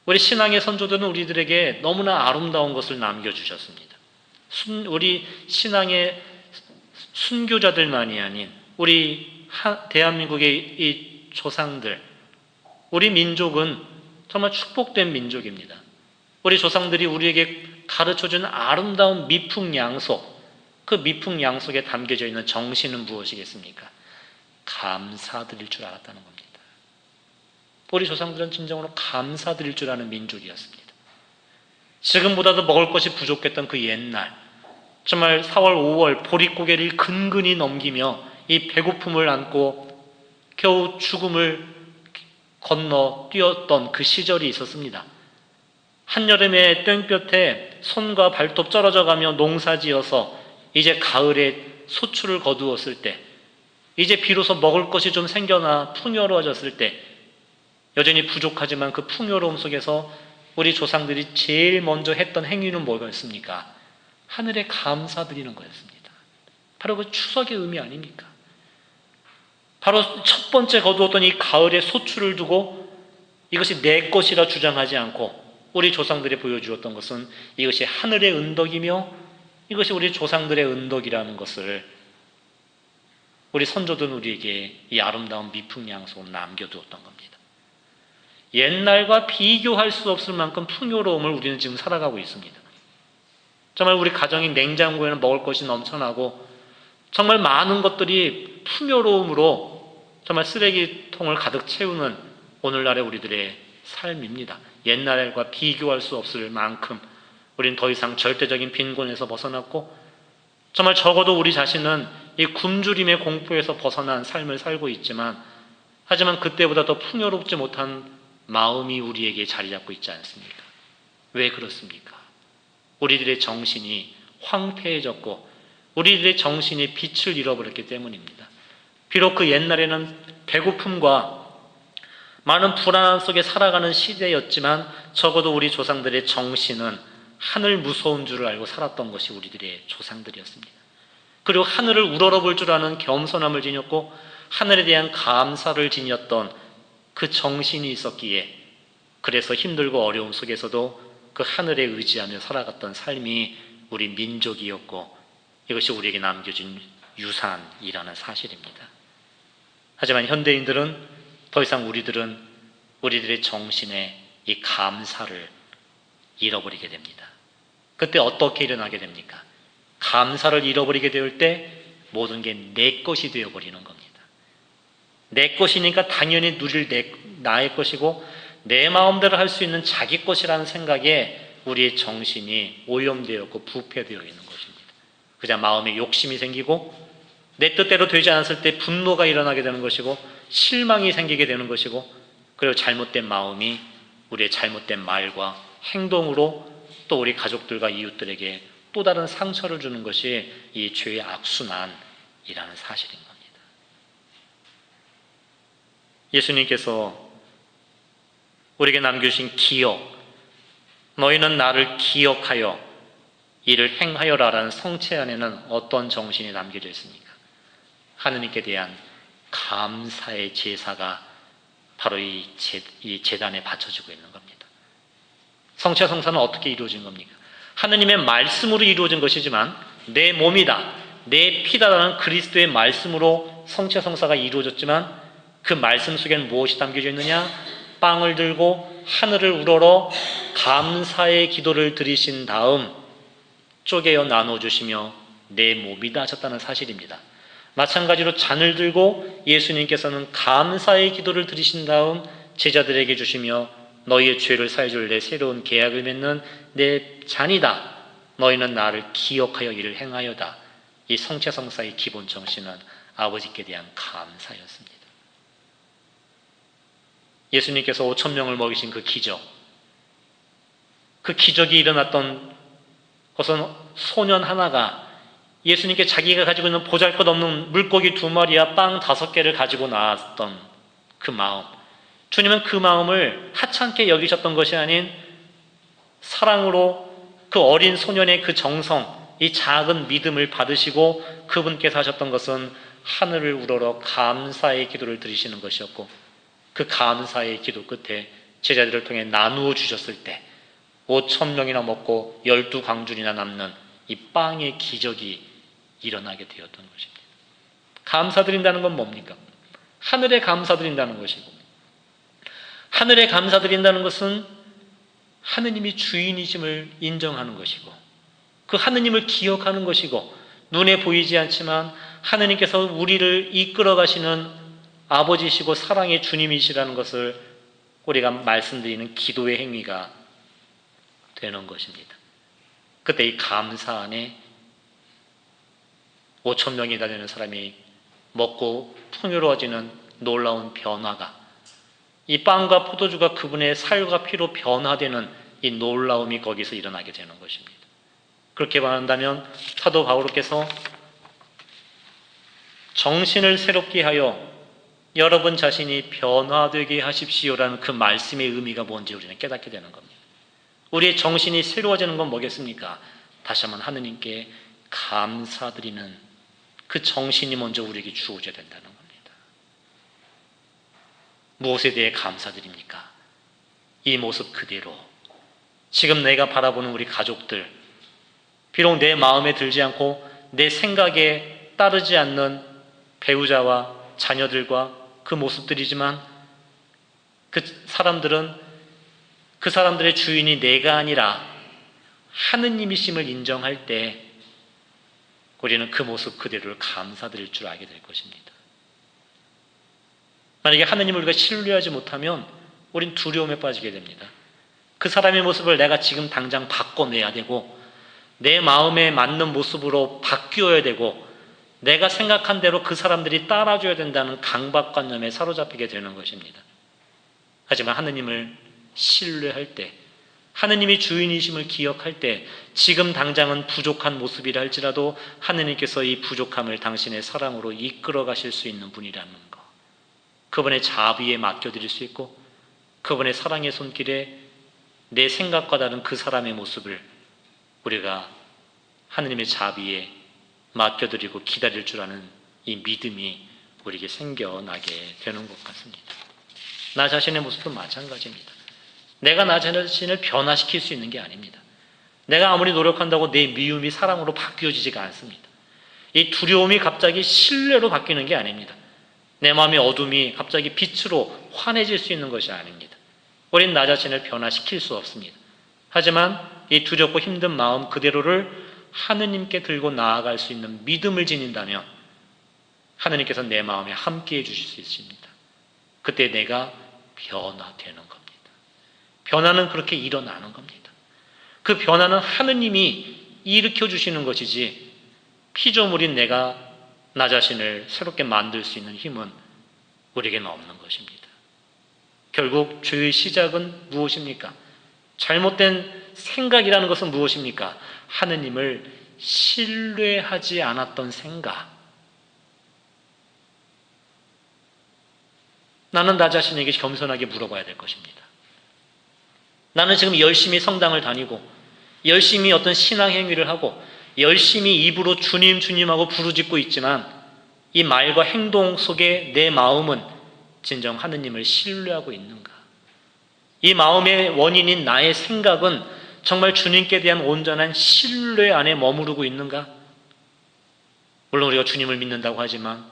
우리 신앙의 선조들은 우리들에게 너무나 아름다운 것을 남겨주셨습니다. 우리 신앙의 순교자들만이 아닌 우리 대한민국의 이 조상들, 우리 민족은 정말 축복된 민족입니다. 우리 조상들이 우리에게 가르쳐준 아름다운 미풍양속, 그 미풍양속에 담겨져 있는 정신은 무엇이겠습니까? 감사드릴 줄 알았다는 겁니다. 우리 조상들은 진정으로 감사드릴 줄 아는 민족이었습니다. 지금보다도 먹을 것이 부족했던 그 옛날, 정말 4월, 5월 보릿고개를 근근히 넘기며 이 배고픔을 안고 겨우 죽음을 건너 뛰었던 그 시절이 있었습니다. 한여름에 땡볕에 손과 발톱 쩔어져가며 농사지어서 이제 가을에 소출을 거두었을 때, 이제 비로소 먹을 것이 좀 생겨나 풍요로워졌을 때, 여전히 부족하지만 그 풍요로움 속에서 우리 조상들이 제일 먼저 했던 행위는 뭐였습니까? 하늘에 감사드리는 거였습니다. 바로 그 추석의 의미 아닙니까? 바로 첫 번째 거두었던 이 가을의 소출을 두고 이것이 내 것이라 주장하지 않고 우리 조상들이 보여주었던 것은 이것이 하늘의 은덕이며 이것이 우리 조상들의 은덕이라는 것을 우리 선조들은 우리에게 이 아름다운 미풍양속으로 남겨두었던 겁니다. 옛날과 비교할 수 없을 만큼 풍요로움을 우리는 지금 살아가고 있습니다. 정말 우리 가정의 냉장고에는 먹을 것이 넘쳐나고 정말 많은 것들이 풍요로움으로 정말 쓰레기통을 가득 채우는 오늘날의 우리들의 삶입니다. 옛날과 비교할 수 없을 만큼 우리는 더 이상 절대적인 빈곤에서 벗어났고 정말 적어도 우리 자신은 이 굶주림의 공포에서 벗어난 삶을 살고 있지만 하지만 그때보다 더 풍요롭지 못한 마음이 우리에게 자리 잡고 있지 않습니까? 왜 그렇습니까? 우리들의 정신이 황폐해졌고 우리들의 정신이 빛을 잃어버렸기 때문입니다. 비록 그 옛날에는 배고픔과 많은 불안함 속에 살아가는 시대였지만 적어도 우리 조상들의 정신은 하늘 무서운 줄을 알고 살았던 것이 우리들의 조상들이었습니다. 그리고 하늘을 우러러볼 줄 아는 겸손함을 지녔고 하늘에 대한 감사를 지녔던 그 정신이 있었기에 그래서 힘들고 어려움 속에서도 그 하늘에 의지하며 살아갔던 삶이 우리 민족이었고 이것이 우리에게 남겨진 유산이라는 사실입니다. 하지만 현대인들은 더 이상 우리들의 정신에 이 감사를 잃어버리게 됩니다. 그때 어떻게 일어나게 됩니까? 감사를 잃어버리게 될 때 모든 게 내 것이 되어버리는 겁니다. 내 것이니까 당연히 누릴 나의 것이고 내 마음대로 할 수 있는 자기 것이라는 생각에 우리의 정신이 오염되었고 부패되어 있는 것입니다. 그냥 마음에 욕심이 생기고 내 뜻대로 되지 않았을 때 분노가 일어나게 되는 것이고 실망이 생기게 되는 것이고 그리고 잘못된 마음이 우리의 잘못된 말과 행동으로 또 우리 가족들과 이웃들에게 또 다른 상처를 주는 것이 이 죄의 악순환이라는 사실인 겁니다. 예수님께서 우리에게 남겨주신 기억, 너희는 나를 기억하여 이를 행하여라라는 성체 안에는 어떤 정신이 남겨져 있습니까? 하느님께 대한 감사의 제사가 바로 이 제단에 바쳐지고 있는 겁니다. 성체 성사는 어떻게 이루어진 겁니까? 하느님의 말씀으로 이루어진 것이지만 내 몸이다, 내 피다라는 그리스도의 말씀으로 성체성사가 이루어졌지만 그 말씀 속에는 무엇이 담겨져 있느냐? 빵을 들고 하늘을 우러러 감사의 기도를 드리신 다음 쪼개어 나눠주시며 내 몸이다 하셨다는 사실입니다. 마찬가지로 잔을 들고 예수님께서는 감사의 기도를 드리신 다음 제자들에게 주시며 너희의 죄를 사해 줄 내 새로운 계약을 맺는 내 잔이다. 너희는 나를 기억하여 이를 행하여다. 이 성체성사의 기본 정신은 아버지께 대한 감사였습니다. 예수님께서 5,000명을 먹이신 그 기적, 그 기적이 일어났던 것은 소년 하나가 예수님께 자기가 가지고 있는 보잘것없는 물고기 2마리와 빵 5개를 가지고 나왔던 그 마음, 주님은 그 마음을 하찮게 여기셨던 것이 아닌 사랑으로 그 어린 소년의 그 정성, 이 작은 믿음을 받으시고 그분께서 하셨던 것은 하늘을 우러러 감사의 기도를 드리시는 것이었고, 그 감사의 기도 끝에 제자들을 통해 나누어 주셨을 때 5,000명이나 먹고 12광줄이나 남는 이 빵의 기적이 일어나게 되었던 것입니다. 감사드린다는 건 뭡니까? 하늘에 감사드린다는 것이고, 하늘에 감사드린다는 것은 하느님이 주인이심을 인정하는 것이고, 그 하느님을 기억하는 것이고, 눈에 보이지 않지만 하느님께서 우리를 이끌어 가시는 아버지시고 사랑의 주님이시라는 것을 우리가 말씀드리는 기도의 행위가 되는 것입니다. 그때 이 감사 안에 5,000명이 되는 사람이 먹고 풍요로워지는 놀라운 변화가, 이 빵과 포도주가 그분의 살과 피로 변화되는 이 놀라움이 거기서 일어나게 되는 것입니다. 그렇게 말한다면 사도 바울께서 정신을 새롭게 하여 여러분 자신이 변화되게 하십시오라는 그 말씀의 의미가 뭔지 우리는 깨닫게 되는 겁니다. 우리의 정신이 새로워지는 건 뭐겠습니까? 다시 한번 하느님께 감사드리는 그 정신이 먼저 우리에게 주어져야 된다는 겁니다. 무엇에 대해 감사드립니까? 이 모습 그대로 지금 내가 바라보는 우리 가족들, 비록 내 마음에 들지 않고 내 생각에 따르지 않는 배우자와 자녀들과 그 모습들이지만, 그 사람들의 주인이 내가 아니라 하느님이심을 인정할 때 우리는 그 모습 그대로를 감사드릴 줄 알게 될 것입니다. 만약에 하느님을 우리가 신뢰하지 못하면 우린 두려움에 빠지게 됩니다. 그 사람의 모습을 내가 지금 당장 바꿔내야 되고, 내 마음에 맞는 모습으로 바뀌어야 되고, 내가 생각한 대로 그 사람들이 따라줘야 된다는 강박관념에 사로잡히게 되는 것입니다. 하지만 하느님을 신뢰할 때, 하느님이 주인이심을 기억할 때, 지금 당장은 부족한 모습이라 할지라도 하느님께서 이 부족함을 당신의 사랑으로 이끌어 가실 수 있는 분이라는 것, 그분의 자비에 맡겨드릴 수 있고, 그분의 사랑의 손길에 내 생각과 다른 그 사람의 모습을 우리가 하느님의 자비에 맡겨드리고 기다릴 줄 아는 이 믿음이 우리에게 생겨나게 되는 것 같습니다. 나 자신의 모습도 마찬가지입니다. 내가 나 자신을 변화시킬 수 있는 게 아닙니다. 내가 아무리 노력한다고 내 미움이 사랑으로 바뀌어지지가 않습니다. 이 두려움이 갑자기 신뢰로 바뀌는 게 아닙니다. 내 마음의 어둠이 갑자기 빛으로 환해질 수 있는 것이 아닙니다. 우린 나 자신을 변화시킬 수 없습니다. 하지만 이 두렵고 힘든 마음 그대로를 하느님께 들고 나아갈 수 있는 믿음을 지닌다면 하느님께서 내 마음에 함께해 주실 수 있습니다. 그때 내가 변화되는 겁니다. 변화는 그렇게 일어나는 겁니다. 그 변화는 하느님이 일으켜 주시는 것이지 피조물인 내가 나 자신을 새롭게 만들 수 있는 힘은 우리에게는 없는 것입니다. 결국 죄의 시작은 무엇입니까? 잘못된 생각이라는 것은 무엇입니까? 하느님을 신뢰하지 않았던 생각. 나는 나 자신에게 겸손하게 물어봐야 될 것입니다. 나는 지금 열심히 성당을 다니고 열심히 어떤 신앙 행위를 하고 열심히 입으로 주님 주님하고 부르짖고 있지만 이 말과 행동 속에 내 마음은 진정 하느님을 신뢰하고 있는가? 이 마음의 원인인 나의 생각은 정말 주님께 대한 온전한 신뢰 안에 머무르고 있는가? 물론 우리가 주님을 믿는다고 하지만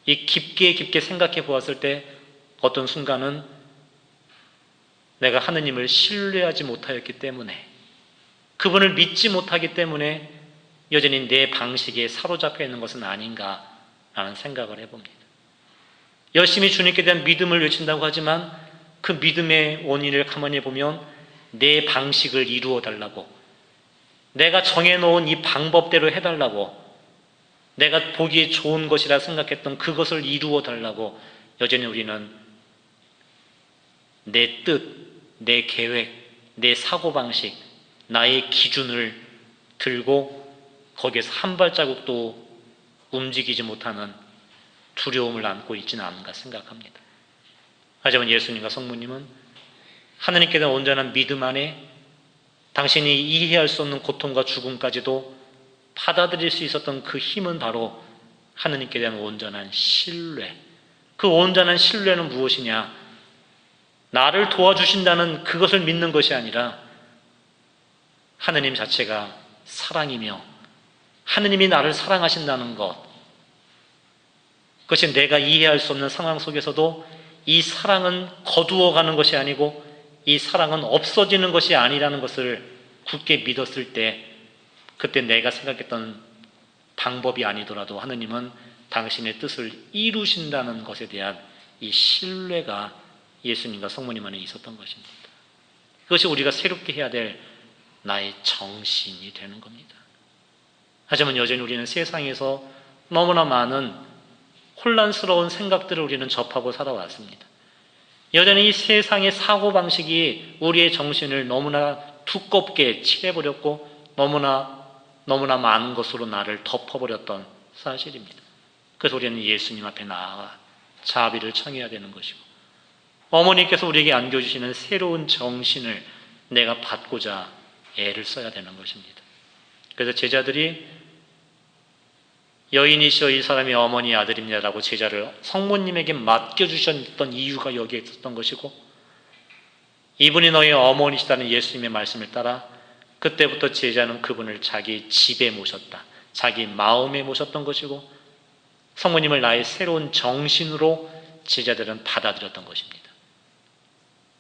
이 깊게 생각해 보았을 때 어떤 순간은 내가 하느님을 신뢰하지 못하였기 때문에, 그분을 믿지 못하기 때문에 여전히 내 방식에 사로잡혀 있는 것은 아닌가라는 생각을 해봅니다. 열심히 주님께 대한 믿음을 외친다고 하지만 그 믿음의 원인을 가만히 보면 내 방식을 이루어 달라고, 내가 정해놓은 이 방법대로 해달라고, 내가 보기에 좋은 것이라 생각했던 그것을 이루어 달라고 여전히 우리는 내 뜻, 내 계획, 내 사고방식, 나의 기준을 들고 거기에서 한 발자국도 움직이지 못하는 두려움을 안고 있지는 않은가 생각합니다. 하지만 예수님과 성모님은 하나님께 대한 온전한 믿음 안에 당신이 이해할 수 없는 고통과 죽음까지도 받아들일 수 있었던 그 힘은 바로 하나님께 대한 온전한 신뢰. 그 온전한 신뢰는 무엇이냐? 나를 도와주신다는 그것을 믿는 것이 아니라 하나님 자체가 사랑이며 하나님이 나를 사랑하신다는 것, 그것이 내가 이해할 수 없는 상황 속에서도 이 사랑은 거두어가는 것이 아니고 이 사랑은 없어지는 것이 아니라는 것을 굳게 믿었을 때, 그때 내가 생각했던 방법이 아니더라도 하느님은 당신의 뜻을 이루신다는 것에 대한 이 신뢰가 예수님과 성모님 안에 있었던 것입니다. 그것이 우리가 새롭게 해야 될 나의 정신이 되는 겁니다. 하지만 여전히 우리는 세상에서 너무나 많은 혼란스러운 생각들을 우리는 접하고 살아왔습니다. 여전히 이 세상의 사고방식이 우리의 정신을 너무나 두껍게 칠해버렸고 너무나 많은 것으로 나를 덮어버렸던 사실입니다. 그래서 우리는 예수님 앞에 나아가 자비를 청해야 되는 것이고, 어머니께서 우리에게 안겨주시는 새로운 정신을 내가 받고자 애를 써야 되는 것입니다. 그래서 제자들이 여인이시여 이 사람이 어머니 아들입니다라고 제자를 성모님에게 맡겨주셨던 이유가 여기에 있었던 것이고, 이분이 너희 어머니시다는 예수님의 말씀을 따라 그때부터 제자는 그분을 자기 집에 모셨다, 자기 마음에 모셨던 것이고, 성모님을 나의 새로운 정신으로 제자들은 받아들였던 것입니다.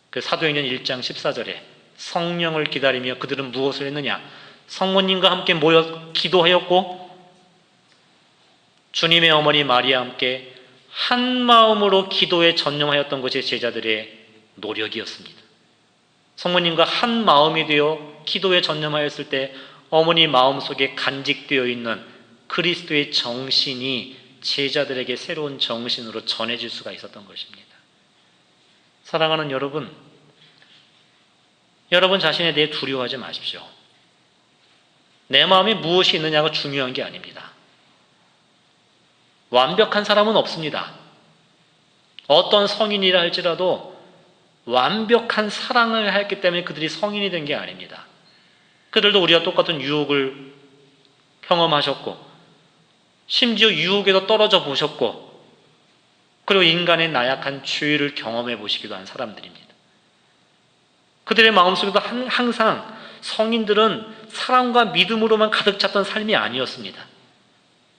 그 사도행전 1장 14절에 성령을 기다리며 그들은 무엇을 했느냐? 성모님과 함께 모여 기도하였고 주님의 어머니 마리아와 함께 한 마음으로 기도에 전념하였던 것이 제자들의 노력이었습니다. 성모님과 한 마음이 되어 기도에 전념하였을 때 어머니 마음속에 간직되어 있는 그리스도의 정신이 제자들에게 새로운 정신으로 전해질 수가 있었던 것입니다. 사랑하는 여러분, 여러분 자신에 대해 두려워하지 마십시오. 내 마음에 무엇이 있느냐가 중요한 게 아닙니다. 완벽한 사람은 없습니다. 어떤 성인이라 할지라도 완벽한 사랑을 했기 때문에 그들이 성인이 된 게 아닙니다. 그들도 우리와 똑같은 유혹을 경험하셨고, 심지어 유혹에도 떨어져 보셨고, 그리고 인간의 나약한 죄를 경험해 보시기도 한 사람들입니다. 그들의 마음속에도 항상 성인들은 사랑과 믿음으로만 가득 찼던 삶이 아니었습니다.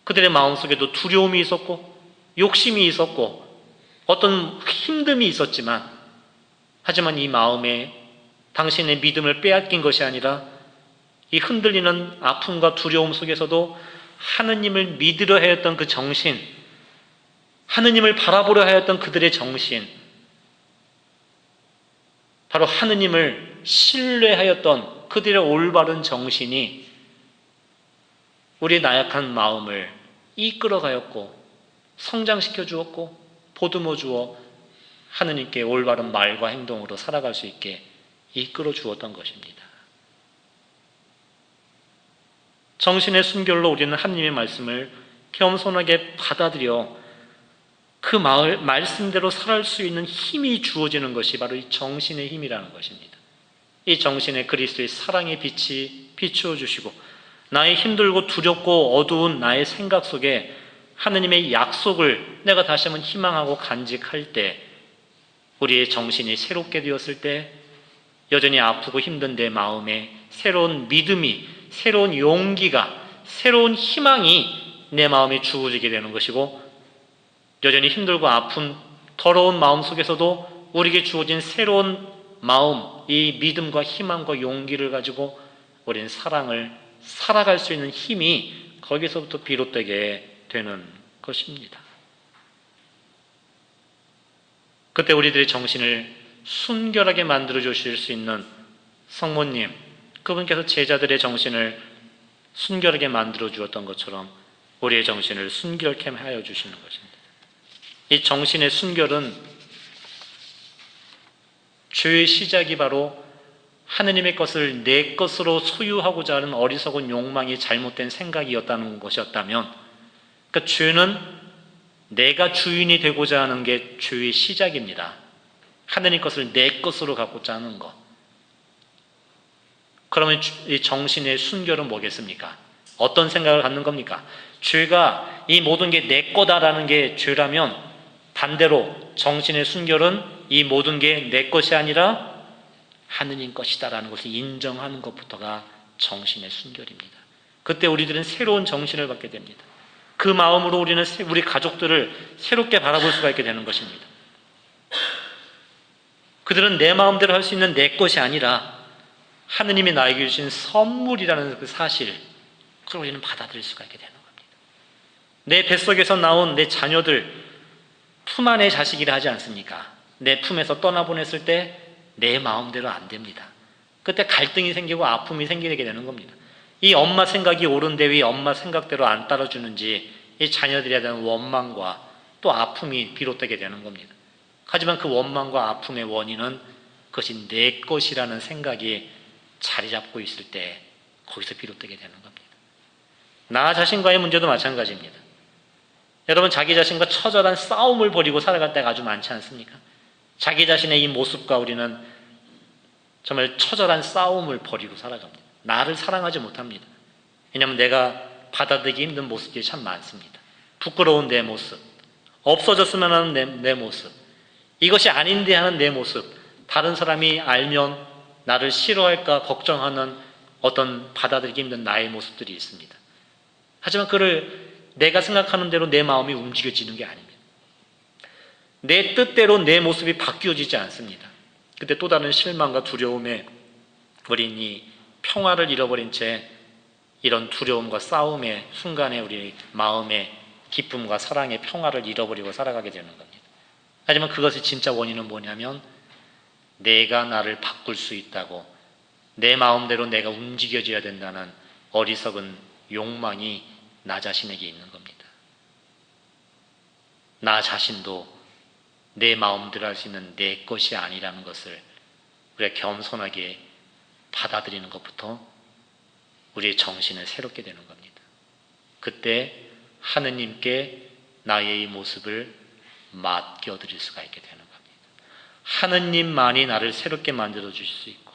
그들의 마음속에도 두려움이 있었고 욕심이 있었고 어떤 힘듦이 있었지만, 하지만 이 마음에 당신의 믿음을 빼앗긴 것이 아니라 이 흔들리는 아픔과 두려움 속에서도 하느님을 믿으려 하였던 그 정신, 하느님을 바라보려 하였던 그들의 정신, 바로 하느님을 신뢰하였던 그들의 올바른 정신이 우리의 나약한 마음을 이끌어가였고 성장시켜 주었고 보듬어 주어 하느님께 올바른 말과 행동으로 살아갈 수 있게 이끌어 주었던 것입니다. 정신의 순결로 우리는 하느님의 말씀을 겸손하게 받아들여 그 말씀대로 살아갈 수 있는 힘이 주어지는 것이 바로 이 정신의 힘이라는 것입니다. 이 정신에 그리스도의 사랑의 빛이 비추어 주시고 나의 힘들고 두렵고 어두운 나의 생각 속에 하느님의 약속을 내가 다시 한번 희망하고 간직할 때, 우리의 정신이 새롭게 되었을 때 여전히 아프고 힘든 내 마음에 새로운 믿음이, 새로운 용기가, 새로운 희망이 내 마음이 주어지게 되는 것이고, 여전히 힘들고 아픈 더러운 마음 속에서도 우리에게 주어진 새로운 마음, 이 믿음과 희망과 용기를 가지고 우리는 사랑을 살아갈 수 있는 힘이 거기서부터 비롯되게 되는 것입니다. 그때 우리들의 정신을 순결하게 만들어 주실 수 있는 성모님, 그분께서 제자들의 정신을 순결하게 만들어 주었던 것처럼 우리의 정신을 순결케 하여 주시는 것입니다. 이 정신의 순결은 죄의 시작이 바로 하느님의 것을 내 것으로 소유하고자 하는 어리석은 욕망이 잘못된 생각이었다는 것이었다면, 그러니까 죄는 내가 주인이 되고자 하는 게 죄의 시작입니다. 하느님 것을 내 것으로 갖고자 하는 것. 그러면 이 정신의 순결은 뭐겠습니까? 어떤 생각을 갖는 겁니까? 죄가 이 모든 게 내 거다라는 게 죄라면, 반대로 정신의 순결은 이 모든 게 내 것이 아니라 하느님 것이다라는 것을 인정하는 것부터가 정신의 순결입니다. 그때 우리들은 새로운 정신을 받게 됩니다. 그 마음으로 우리는 우리 가족들을 새롭게 바라볼 수가 있게 되는 것입니다. 그들은 내 마음대로 할 수 있는 내 것이 아니라 하느님이 나에게 주신 선물이라는 그 사실, 그걸 우리는 받아들일 수가 있게 되는 겁니다. 내 뱃속에서 나온 내 자녀들, 품 안의 자식이라 하지 않습니까? 내 품에서 떠나보냈을 때 내 마음대로 안 됩니다. 그때 갈등이 생기고 아픔이 생기게 되는 겁니다. 이 엄마 생각이 옳은데 왜 엄마 생각대로 안 따라주는지, 이 자녀들에 대한 원망과 또 아픔이 비롯되게 되는 겁니다. 하지만 그 원망과 아픔의 원인은 그것이 내 것이라는 생각이 자리 잡고 있을 때 거기서 비롯되게 되는 겁니다. 나 자신과의 문제도 마찬가지입니다. 여러분, 자기 자신과 처절한 싸움을 벌이고 살아갈 때가 아주 많지 않습니까? 자기 자신의 이 모습과 우리는 정말 처절한 싸움을 벌이고 살아갑니다. 나를 사랑하지 못합니다. 왜냐하면 내가 받아들이기 힘든 모습들이 참 많습니다. 부끄러운 내 모습, 없어졌으면 하는 내 모습, 이것이 아닌데 하는 내 모습, 다른 사람이 알면 나를 싫어할까 걱정하는 어떤 받아들이기 힘든 나의 모습들이 있습니다. 하지만 그를 내가 생각하는 대로 내 마음이 움직여지는 게 아닙니다. 내 뜻대로 내 모습이 바뀌어지지 않습니다. 그때 또 다른 실망과 두려움에 우린 이 평화를 잃어버린 채 이런 두려움과 싸움의 순간에 우리 마음의 기쁨과 사랑의 평화를 잃어버리고 살아가게 되는 겁니다. 하지만 그것의 진짜 원인은 뭐냐면, 내가 나를 바꿀 수 있다고, 내 마음대로 내가 움직여져야 된다는 어리석은 욕망이 나 자신에게 있는 겁니다. 나 자신도 내 마음대로 할 수 있는 내 것이 아니라는 것을 우리가 겸손하게 받아들이는 것부터 우리의 정신을 새롭게 되는 겁니다. 그때 하느님께 나의 이 모습을 맡겨드릴 수가 있게 되는 겁니다. 하느님만이 나를 새롭게 만들어 주실 수 있고,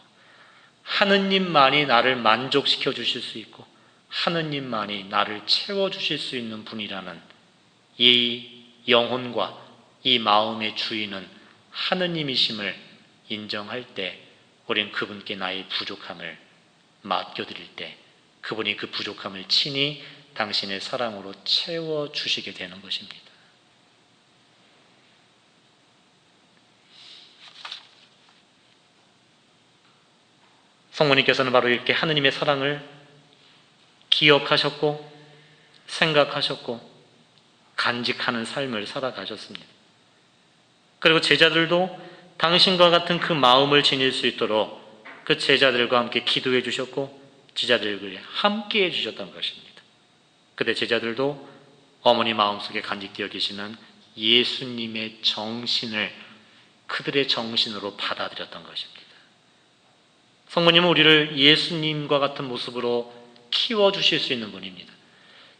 하느님만이 나를 만족시켜 주실 수 있고, 하느님만이 나를 채워주실 수 있는 분이라는 이 영혼과 이 마음의 주인은 하느님이심을 인정할 때, 우리는 그분께 나의 부족함을 맡겨드릴 때 그분이 그 부족함을 친히 당신의 사랑으로 채워주시게 되는 것입니다. 성모님께서는 바로 이렇게 하느님의 사랑을 기억하셨고 생각하셨고 간직하는 삶을 살아가셨습니다. 그리고 제자들도 당신과 같은 그 마음을 지닐 수 있도록 그 제자들과 함께 기도해 주셨고 제자들과 함께 해 주셨던 것입니다. 그때 제자들도 어머니 마음속에 간직되어 계시는 예수님의 정신을 그들의 정신으로 받아들였던 것입니다. 성모님은 우리를 예수님과 같은 모습으로 키워주실 수 있는 분입니다.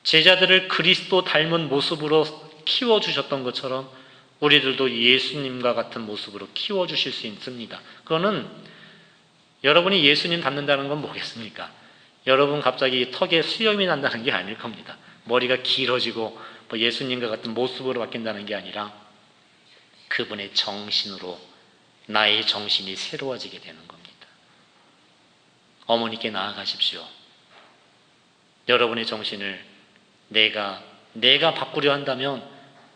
제자들을 그리스도 닮은 모습으로 키워주셨던 것처럼 우리들도 예수님과 같은 모습으로 키워주실 수 있습니다. 그거는 여러분이 예수님 닮는다는 건 뭐겠습니까? 여러분 갑자기 턱에 수염이 난다는 게 아닐 겁니다. 머리가 길어지고 예수님과 같은 모습으로 바뀐다는 게 아니라 그분의 정신으로 나의 정신이 새로워지게 되는 겁니다. 어머니께 나아가십시오. 여러분의 정신을 내가 바꾸려 한다면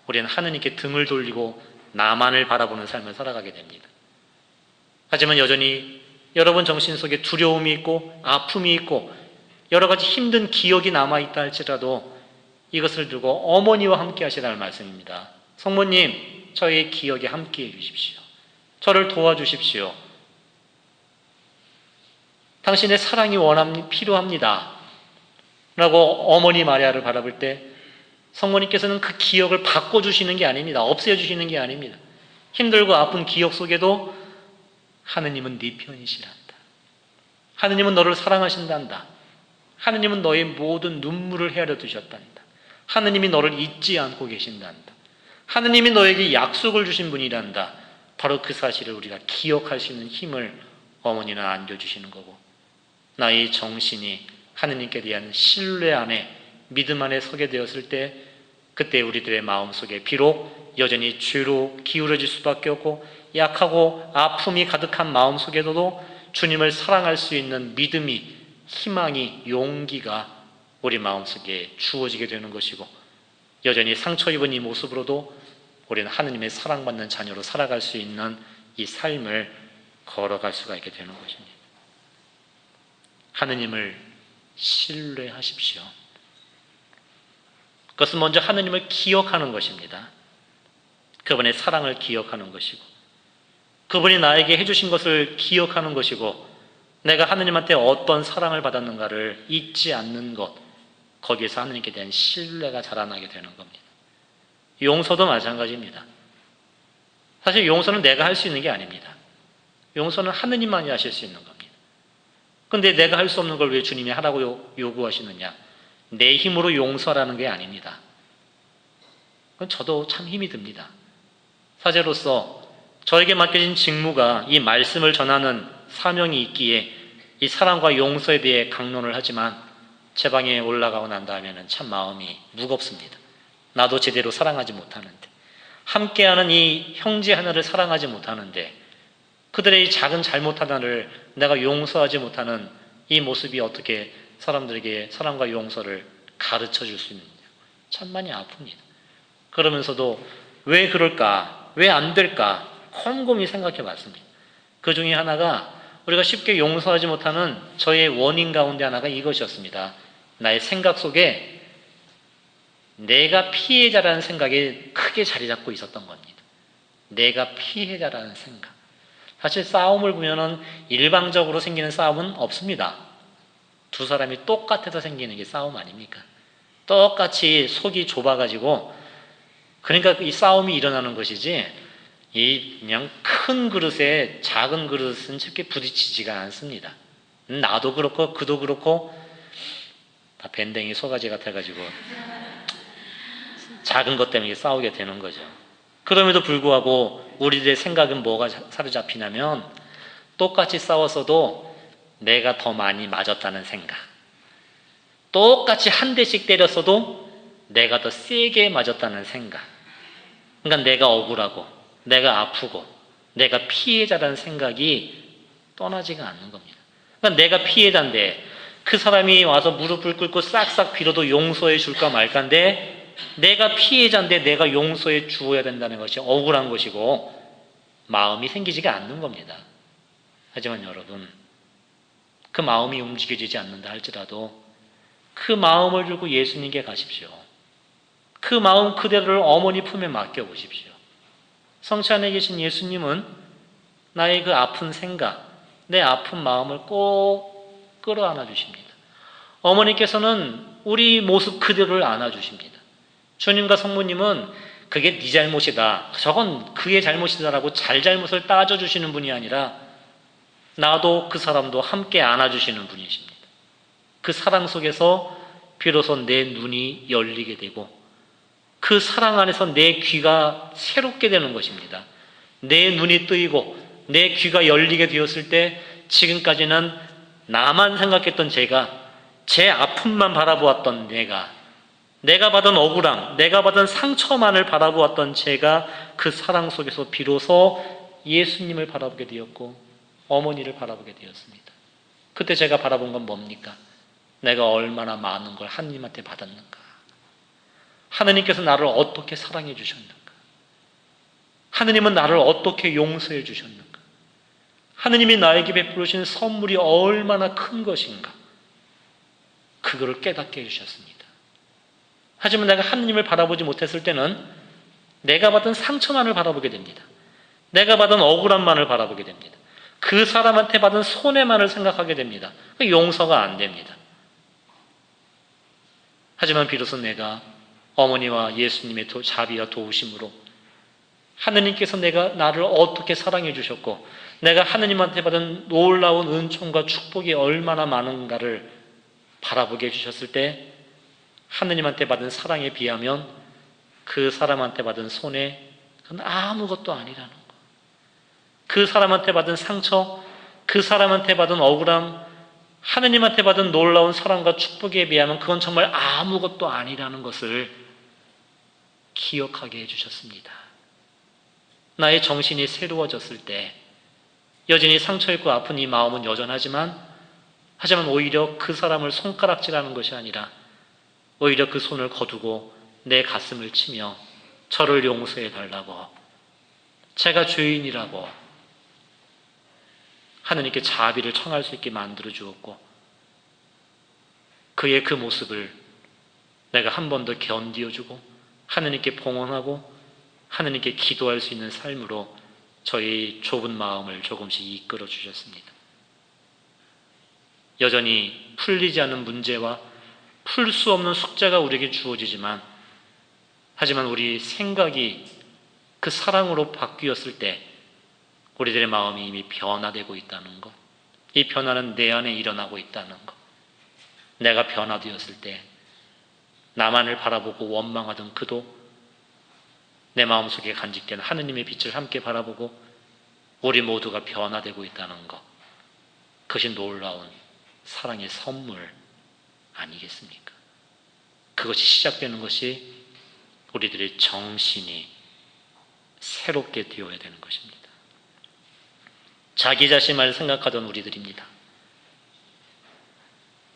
우리는 하느님께 등을 돌리고 나만을 바라보는 삶을 살아가게 됩니다. 하지만 여전히 여러분 정신 속에 두려움이 있고 아픔이 있고 여러 가지 힘든 기억이 남아있다 할지라도 이것을 두고 어머니와 함께 하시라는 말씀입니다. 성모님, 저의 기억에 함께 해주십시오. 저를 도와주십시오. 당신의 사랑이 필요합니다. 라고 어머니 마리아를 바라볼 때 성모님께서는 그 기억을 바꿔주시는 게 아닙니다. 없애주시는 게 아닙니다. 힘들고 아픈 기억 속에도 하느님은 네 편이시란다. 하느님은 너를 사랑하신단다. 하느님은 너의 모든 눈물을 헤아려 두셨단다. 하느님이 너를 잊지 않고 계신단다. 하느님이 너에게 약속을 주신 분이란다. 바로 그 사실을 우리가 기억할 수 있는 힘을 어머니는 안겨주시는 거고, 나의 정신이 하느님께 대한 신뢰 안에, 믿음 안에 서게 되었을 때, 그때 우리들의 마음속에 비록 여전히 죄로 기울어질 수밖에 없고 약하고 아픔이 가득한 마음속에도 주님을 사랑할 수 있는 믿음이, 희망이, 용기가 우리 마음속에 주어지게 되는 것이고, 여전히 상처 입은 이 모습으로도 우리는 하느님의 사랑받는 자녀로 살아갈 수 있는 이 삶을 걸어갈 수가 있게 되는 것입니다. 하느님을 신뢰하십시오. 그것은 먼저 하느님을 기억하는 것입니다. 그분의 사랑을 기억하는 것이고, 그분이 나에게 해주신 것을 기억하는 것이고, 내가 하느님한테 어떤 사랑을 받았는가를 잊지 않는 것, 거기에서 하느님께 대한 신뢰가 자라나게 되는 겁니다. 용서도 마찬가지입니다. 사실 용서는 내가 할 수 있는 게 아닙니다. 용서는 하느님만이 하실 수 있는 겁니다. 그런데 내가 할 수 없는 걸 왜 주님이 하라고 요구하시느냐? 내 힘으로 용서라는 게 아닙니다. 그건 저도 참 힘이 듭니다. 사제로서 저에게 맡겨진 직무가 이 말씀을 전하는 사명이 있기에 이 사랑과 용서에 대해 강론을 하지만 제 방에 올라가고 난 다음에는 참 마음이 무겁습니다. 나도 제대로 사랑하지 못하는데, 함께하는 이 형제 하나를 사랑하지 못하는데, 그들의 이 작은 잘못 하나를 내가 용서하지 못하는 이 모습이 어떻게 사람들에게 사랑과 용서를 가르쳐 줄 수 있느냐, 참 많이 아픕니다. 그러면서도 왜 그럴까, 왜 안 될까 곰곰이 생각해 봤습니다. 그 중에 하나가 우리가 쉽게 용서하지 못하는 저의 원인 가운데 하나가 이것이었습니다. 나의 생각 속에 내가 피해자라는 생각이 크게 자리 잡고 있었던 겁니다. 내가 피해자라는 생각. 사실 싸움을 보면은 일방적으로 생기는 싸움은 없습니다. 두 사람이 똑같아서 생기는 게 싸움 아닙니까? 똑같이 속이 좁아가지고, 그러니까 이 싸움이 일어나는 것이지, 이 그냥 큰 그릇에 작은 그릇은 쉽게 부딪히지가 않습니다. 나도 그렇고 그도 그렇고 다 밴댕이 소가지 같아가지고 작은 것 때문에 싸우게 되는 거죠. 그럼에도 불구하고 우리들의 생각은 뭐가 사로잡히냐면, 똑같이 싸웠어도 내가 더 많이 맞았다는 생각, 똑같이 한 대씩 때렸어도 내가 더 세게 맞았다는 생각, 그러니까 내가 억울하고 내가 아프고 내가 피해자라는 생각이 떠나지가 않는 겁니다. 그러니까 내가 피해자인데 그 사람이 와서 무릎을 꿇고 싹싹 빌어도 용서해 줄까 말까인데, 내가 피해자인데 내가 용서해 주어야 된다는 것이 억울한 것이고 마음이 생기지가 않는 겁니다. 하지만 여러분, 그 마음이 움직여지지 않는다 할지라도 그 마음을 들고 예수님께 가십시오. 그 마음 그대로를 어머니 품에 맡겨보십시오. 성체 안에 계신 예수님은 나의 그 아픈 생각, 내 아픈 마음을 꼭 끌어안아 주십니다. 어머니께서는 우리 모습 그대로를 안아주십니다. 주님과 성모님은 그게 네 잘못이다, 저건 그의 잘못이다라고 잘잘못을 따져주시는 분이 아니라 나도 그 사람도 함께 안아주시는 분이십니다. 그 사랑 속에서 비로소 내 눈이 열리게 되고 그 사랑 안에서 내 귀가 새롭게 되는 것입니다. 내 눈이 뜨이고 내 귀가 열리게 되었을 때 지금까지는 나만 생각했던 제가, 제 아픔만 바라보았던 내가 받은 억울함, 내가 받은 상처만을 바라보았던 제가 그 사랑 속에서 비로소 예수님을 바라보게 되었고 어머니를 바라보게 되었습니다. 그때 제가 바라본 건 뭡니까? 내가 얼마나 많은 걸 하느님한테 받았는가. 하느님께서 나를 어떻게 사랑해 주셨는가? 하느님은 나를 어떻게 용서해 주셨는가? 하느님이 나에게 베푸신 선물이 얼마나 큰 것인가? 그거를 깨닫게 해주셨습니다. 하지만 내가 하느님을 바라보지 못했을 때는 내가 받은 상처만을 바라보게 됩니다. 내가 받은 억울함만을 바라보게 됩니다. 그 사람한테 받은 손해만을 생각하게 됩니다. 용서가 안 됩니다. 하지만 비로소 내가 어머니와 예수님의 자비와 도우심으로 하느님께서 나를 어떻게 사랑해 주셨고 내가 하느님한테 받은 놀라운 은총과 축복이 얼마나 많은가를 바라보게 해주셨을 때 하느님한테 받은 사랑에 비하면 그 사람한테 받은 손해는 아무것도 아니라는 거. 그 사람한테 받은 상처, 그 사람한테 받은 억울함, 하느님한테 받은 놀라운 사랑과 축복에 비하면 그건 정말 아무것도 아니라는 것을 기억하게 해주셨습니다. 나의 정신이 새로워졌을 때 여전히 상처있고 아픈 이 마음은 여전하지만 오히려 그 사람을 손가락질하는 것이 아니라 오히려 그 손을 거두고 내 가슴을 치며 저를 용서해 달라고, 제가 죄인이라고 하느님께 자비를 청할 수 있게 만들어 주었고 그의 그 모습을 내가 한 번 더 견디어주고 하느님께 봉헌하고 하느님께 기도할 수 있는 삶으로 저희 좁은 마음을 조금씩 이끌어 주셨습니다. 여전히 풀리지 않는 문제와 풀 수 없는 숙제가 우리에게 주어지지만 하지만 우리 생각이 그 사랑으로 바뀌었을 때 우리들의 마음이 이미 변화되고 있다는 것, 이 변화는 내 안에 일어나고 있다는 것, 내가 변화되었을 때 나만을 바라보고 원망하던 그도 내 마음속에 간직된 하느님의 빛을 함께 바라보고 우리 모두가 변화되고 있다는 것, 그것이 놀라운 사랑의 선물 아니겠습니까? 그것이 시작되는 것이 우리들의 정신이 새롭게 되어야 되는 것입니다. 자기 자신만을 생각하던 우리들입니다.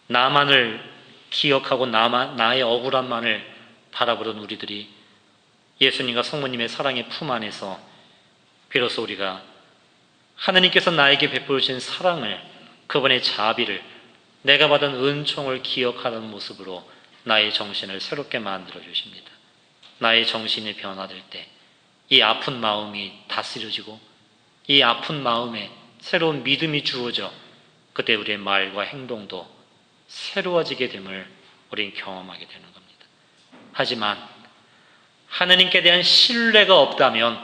나만을 기억하고 나의 억울함만을 바라보던 우리들이 예수님과 성모님의 사랑의 품 안에서 비로소 우리가 하느님께서 나에게 베푸신 사랑을, 그분의 자비를, 내가 받은 은총을 기억하는 모습으로 나의 정신을 새롭게 만들어 주십니다. 나의 정신이 변화될 때 이 아픈 마음이 다스려지고 이 아픈 마음에 새로운 믿음이 주어져 그때 우리의 말과 행동도 새로워지게 됨을 우리는 경험하게 되는 겁니다. 하지만 하느님께 대한 신뢰가 없다면,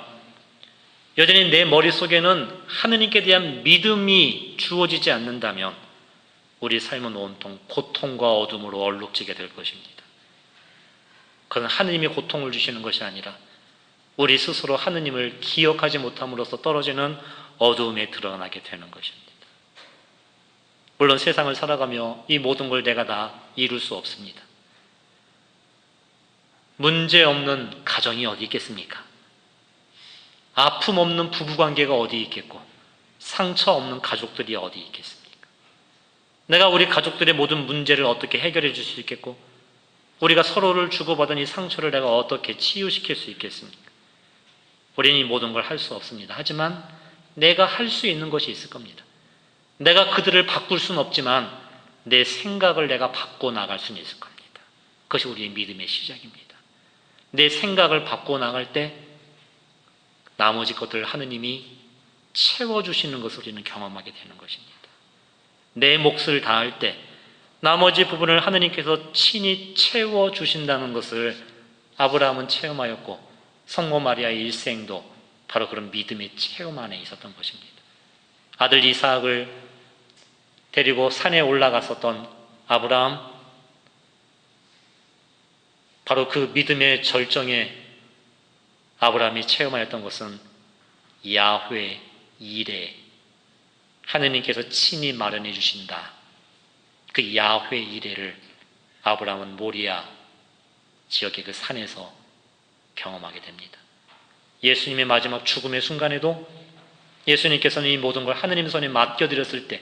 여전히 내 머릿속에는 하느님께 대한 믿음이 주어지지 않는다면 우리 삶은 온통 고통과 어둠으로 얼룩지게 될 것입니다. 그건 하느님이 고통을 주시는 것이 아니라 우리 스스로 하느님을 기억하지 못함으로써 떨어지는 어두움에 드러나게 되는 것입니다. 물론 세상을 살아가며 이 모든 걸 내가 다 이룰 수 없습니다. 문제 없는 가정이 어디 있겠습니까? 아픔 없는 부부관계가 어디 있겠고 상처 없는 가족들이 어디 있겠습니까? 내가 우리 가족들의 모든 문제를 어떻게 해결해 줄 수 있겠고 우리가 서로를 주고받은 이 상처를 내가 어떻게 치유시킬 수 있겠습니까? 우리는 이 모든 걸 할 수 없습니다. 하지만 내가 할 수 있는 것이 있을 겁니다. 내가 그들을 바꿀 수는 없지만 내 생각을 내가 바꿔 나갈 수는 있을 겁니다. 그것이 우리의 믿음의 시작입니다. 내 생각을 바꿔 나갈 때 나머지 것들을 하느님이 채워주시는 것을 우리는 경험하게 되는 것입니다. 내 몫을 다할 때 나머지 부분을 하느님께서 친히 채워주신다는 것을 아브라함은 체험하였고 성모 마리아의 일생도 바로 그런 믿음의 체험 안에 있었던 것입니다. 아들 이삭을 데리고 산에 올라갔었던 아브라함, 바로 그 믿음의 절정에 아브라함이 체험하였던 것은 야훼 이레, 하느님께서 친히 마련해 주신다. 그 야훼 이레를 아브라함은 모리아 지역의 그 산에서 경험하게 됩니다. 예수님의 마지막 죽음의 순간에도 예수님께서는 이 모든 걸 하느님 손에 맡겨드렸을 때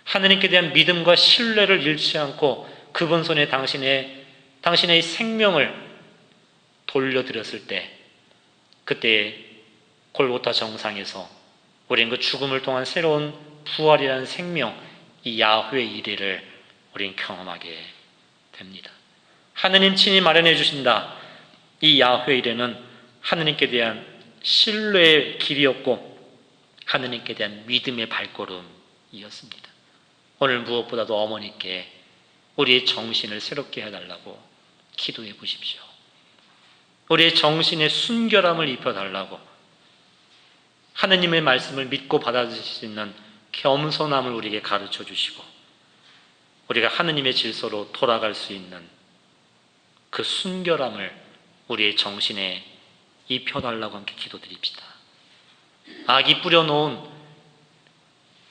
하느님께 대한 믿음과 신뢰를 잃지 않고 그분 손에 당신의 생명을 돌려드렸을 때, 그때 골고타 정상에서 우리는 그 죽음을 통한 새로운 부활이라는 생명, 이 야훼의 이래를 우리는 경험하게 됩니다. 하느님 친히 마련해 주신다. 이 야훼의 이래는 하느님께 대한 신뢰의 길이었고 하느님께 대한 믿음의 발걸음이었습니다. 오늘 무엇보다도 어머니께 우리의 정신을 새롭게 해달라고 기도해 보십시오. 우리의 정신에 순결함을 입혀달라고, 하느님의 말씀을 믿고 받아들일 수 있는 겸손함을 우리에게 가르쳐 주시고 우리가 하느님의 질서로 돌아갈 수 있는 그 순결함을 우리의 정신에 입혀달라고 함께 기도드립시다. 악이 뿌려놓은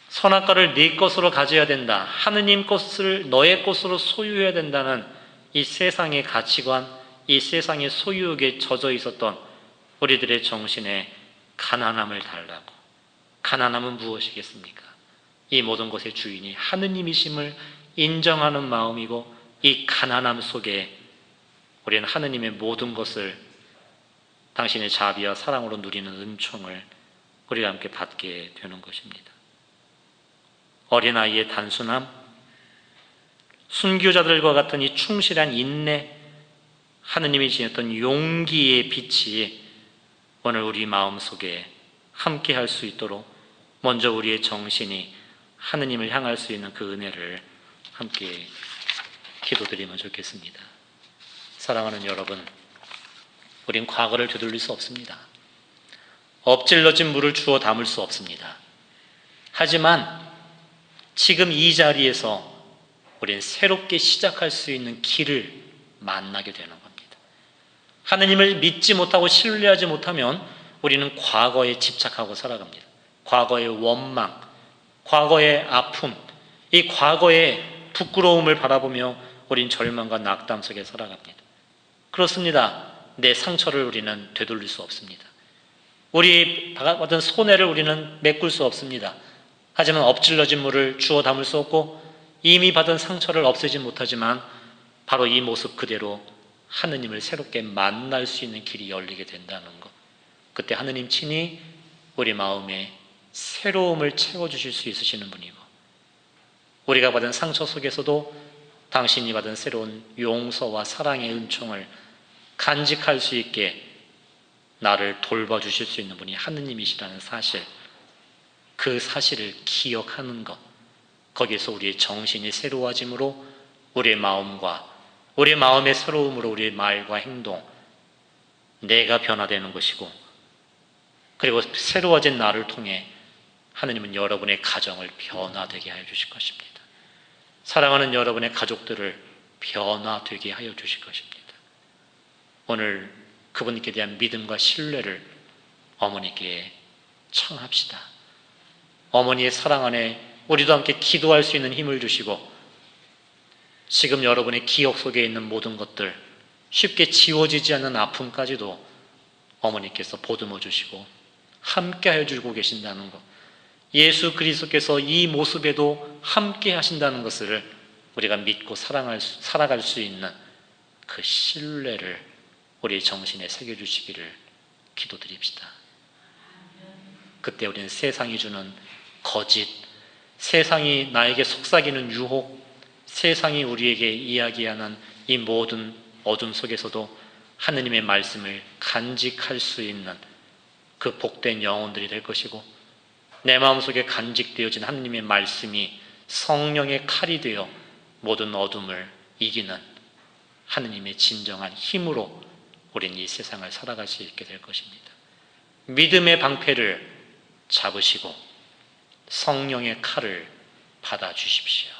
선악과를 네 것으로 가져야 된다, 하느님 것을 너의 것으로 소유해야 된다는 이 세상의 가치관, 이 세상의 소유욕에 젖어 있었던 우리들의 정신에 가난함을 달라고. 가난함은 무엇이겠습니까? 이 모든 것의 주인이 하느님이심을 인정하는 마음이고, 이 가난함 속에 우리는 하느님의 모든 것을 당신의 자비와 사랑으로 누리는 은총을 우리가 함께 받게 되는 것입니다. 어린아이의 단순함, 순교자들과 같은 이 충실한 인내, 하느님이 지녔던 용기의 빛이 오늘 우리 마음속에 함께 할 수 있도록 먼저 우리의 정신이 하느님을 향할 수 있는 그 은혜를 함께 기도드리면 좋겠습니다. 사랑하는 여러분, 우린 과거를 되돌릴 수 없습니다. 엎질러진 물을 주워 담을 수 없습니다. 하지만 지금 이 자리에서 우린 새롭게 시작할 수 있는 길을 만나게 되는 겁니다. 하느님을 믿지 못하고 신뢰하지 못하면 우리는 과거에 집착하고 살아갑니다. 과거의 원망, 과거의 아픔, 이 과거의 부끄러움을 바라보며 우린 절망과 낙담 속에 살아갑니다. 그렇습니다. 내 상처를 우리는 되돌릴 수 없습니다. 우리 받은 손해를 우리는 메꿀 수 없습니다. 하지만 엎질러진 물을 주워 담을 수 없고 이미 받은 상처를 없애지 못하지만 바로 이 모습 그대로 하느님을 새롭게 만날 수 있는 길이 열리게 된다는 것. 그때 하느님 친히 우리 마음에 새로움을 채워주실 수 있으시는 분이고, 우리가 받은 상처 속에서도 당신이 받은 새로운 용서와 사랑의 은총을 간직할 수 있게 나를 돌봐주실 수 있는 분이 하느님이시라는 사실, 그 사실을 기억하는 것, 거기에서 우리의 정신이 새로워짐으로 우리의 마음과 우리의 마음의 새로움으로 우리의 말과 행동, 내가 변화되는 것이고, 그리고 새로워진 나를 통해 하느님은 여러분의 가정을 변화되게 하여 주실 것입니다. 사랑하는 여러분의 가족들을 변화되게 하여 주실 것입니다. 오늘 그분께 대한 믿음과 신뢰를 어머니께 청합시다. 어머니의 사랑 안에 우리도 함께 기도할 수 있는 힘을 주시고, 지금 여러분의 기억 속에 있는 모든 것들, 쉽게 지워지지 않는 아픔까지도 어머니께서 보듬어 주시고 함께 해주고 계신다는 것, 예수 그리스도께서 이 모습에도 함께 하신다는 것을 우리가 믿고 살아갈 수 있는 그 신뢰를 우리 정신에 새겨주시기를 기도드립시다. 그때 우리는 세상이 주는 거짓, 세상이 나에게 속삭이는 유혹, 세상이 우리에게 이야기하는 이 모든 어둠 속에서도 하느님의 말씀을 간직할 수 있는 그 복된 영혼들이 될 것이고, 내 마음속에 간직되어진 하느님의 말씀이 성령의 칼이 되어 모든 어둠을 이기는 하느님의 진정한 힘으로 우리는 이 세상을 살아갈 수 있게 될 것입니다. 믿음의 방패를 잡으시고 성령의 칼을 받아주십시오.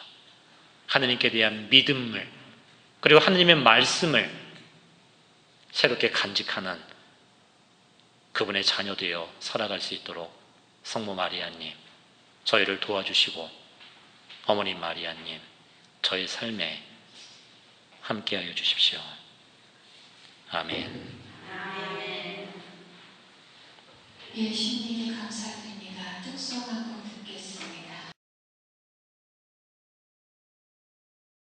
하느님께 대한 믿음을, 그리고 하느님의 말씀을 새롭게 간직하는 그분의 자녀 되어 살아갈 수 있도록 성모 마리아님, 저희를 도와주시고 어머니 마리아님, 저희 삶에 함께하여 주십시오. 아멘. 예수님께 감사드립니다. 특성하고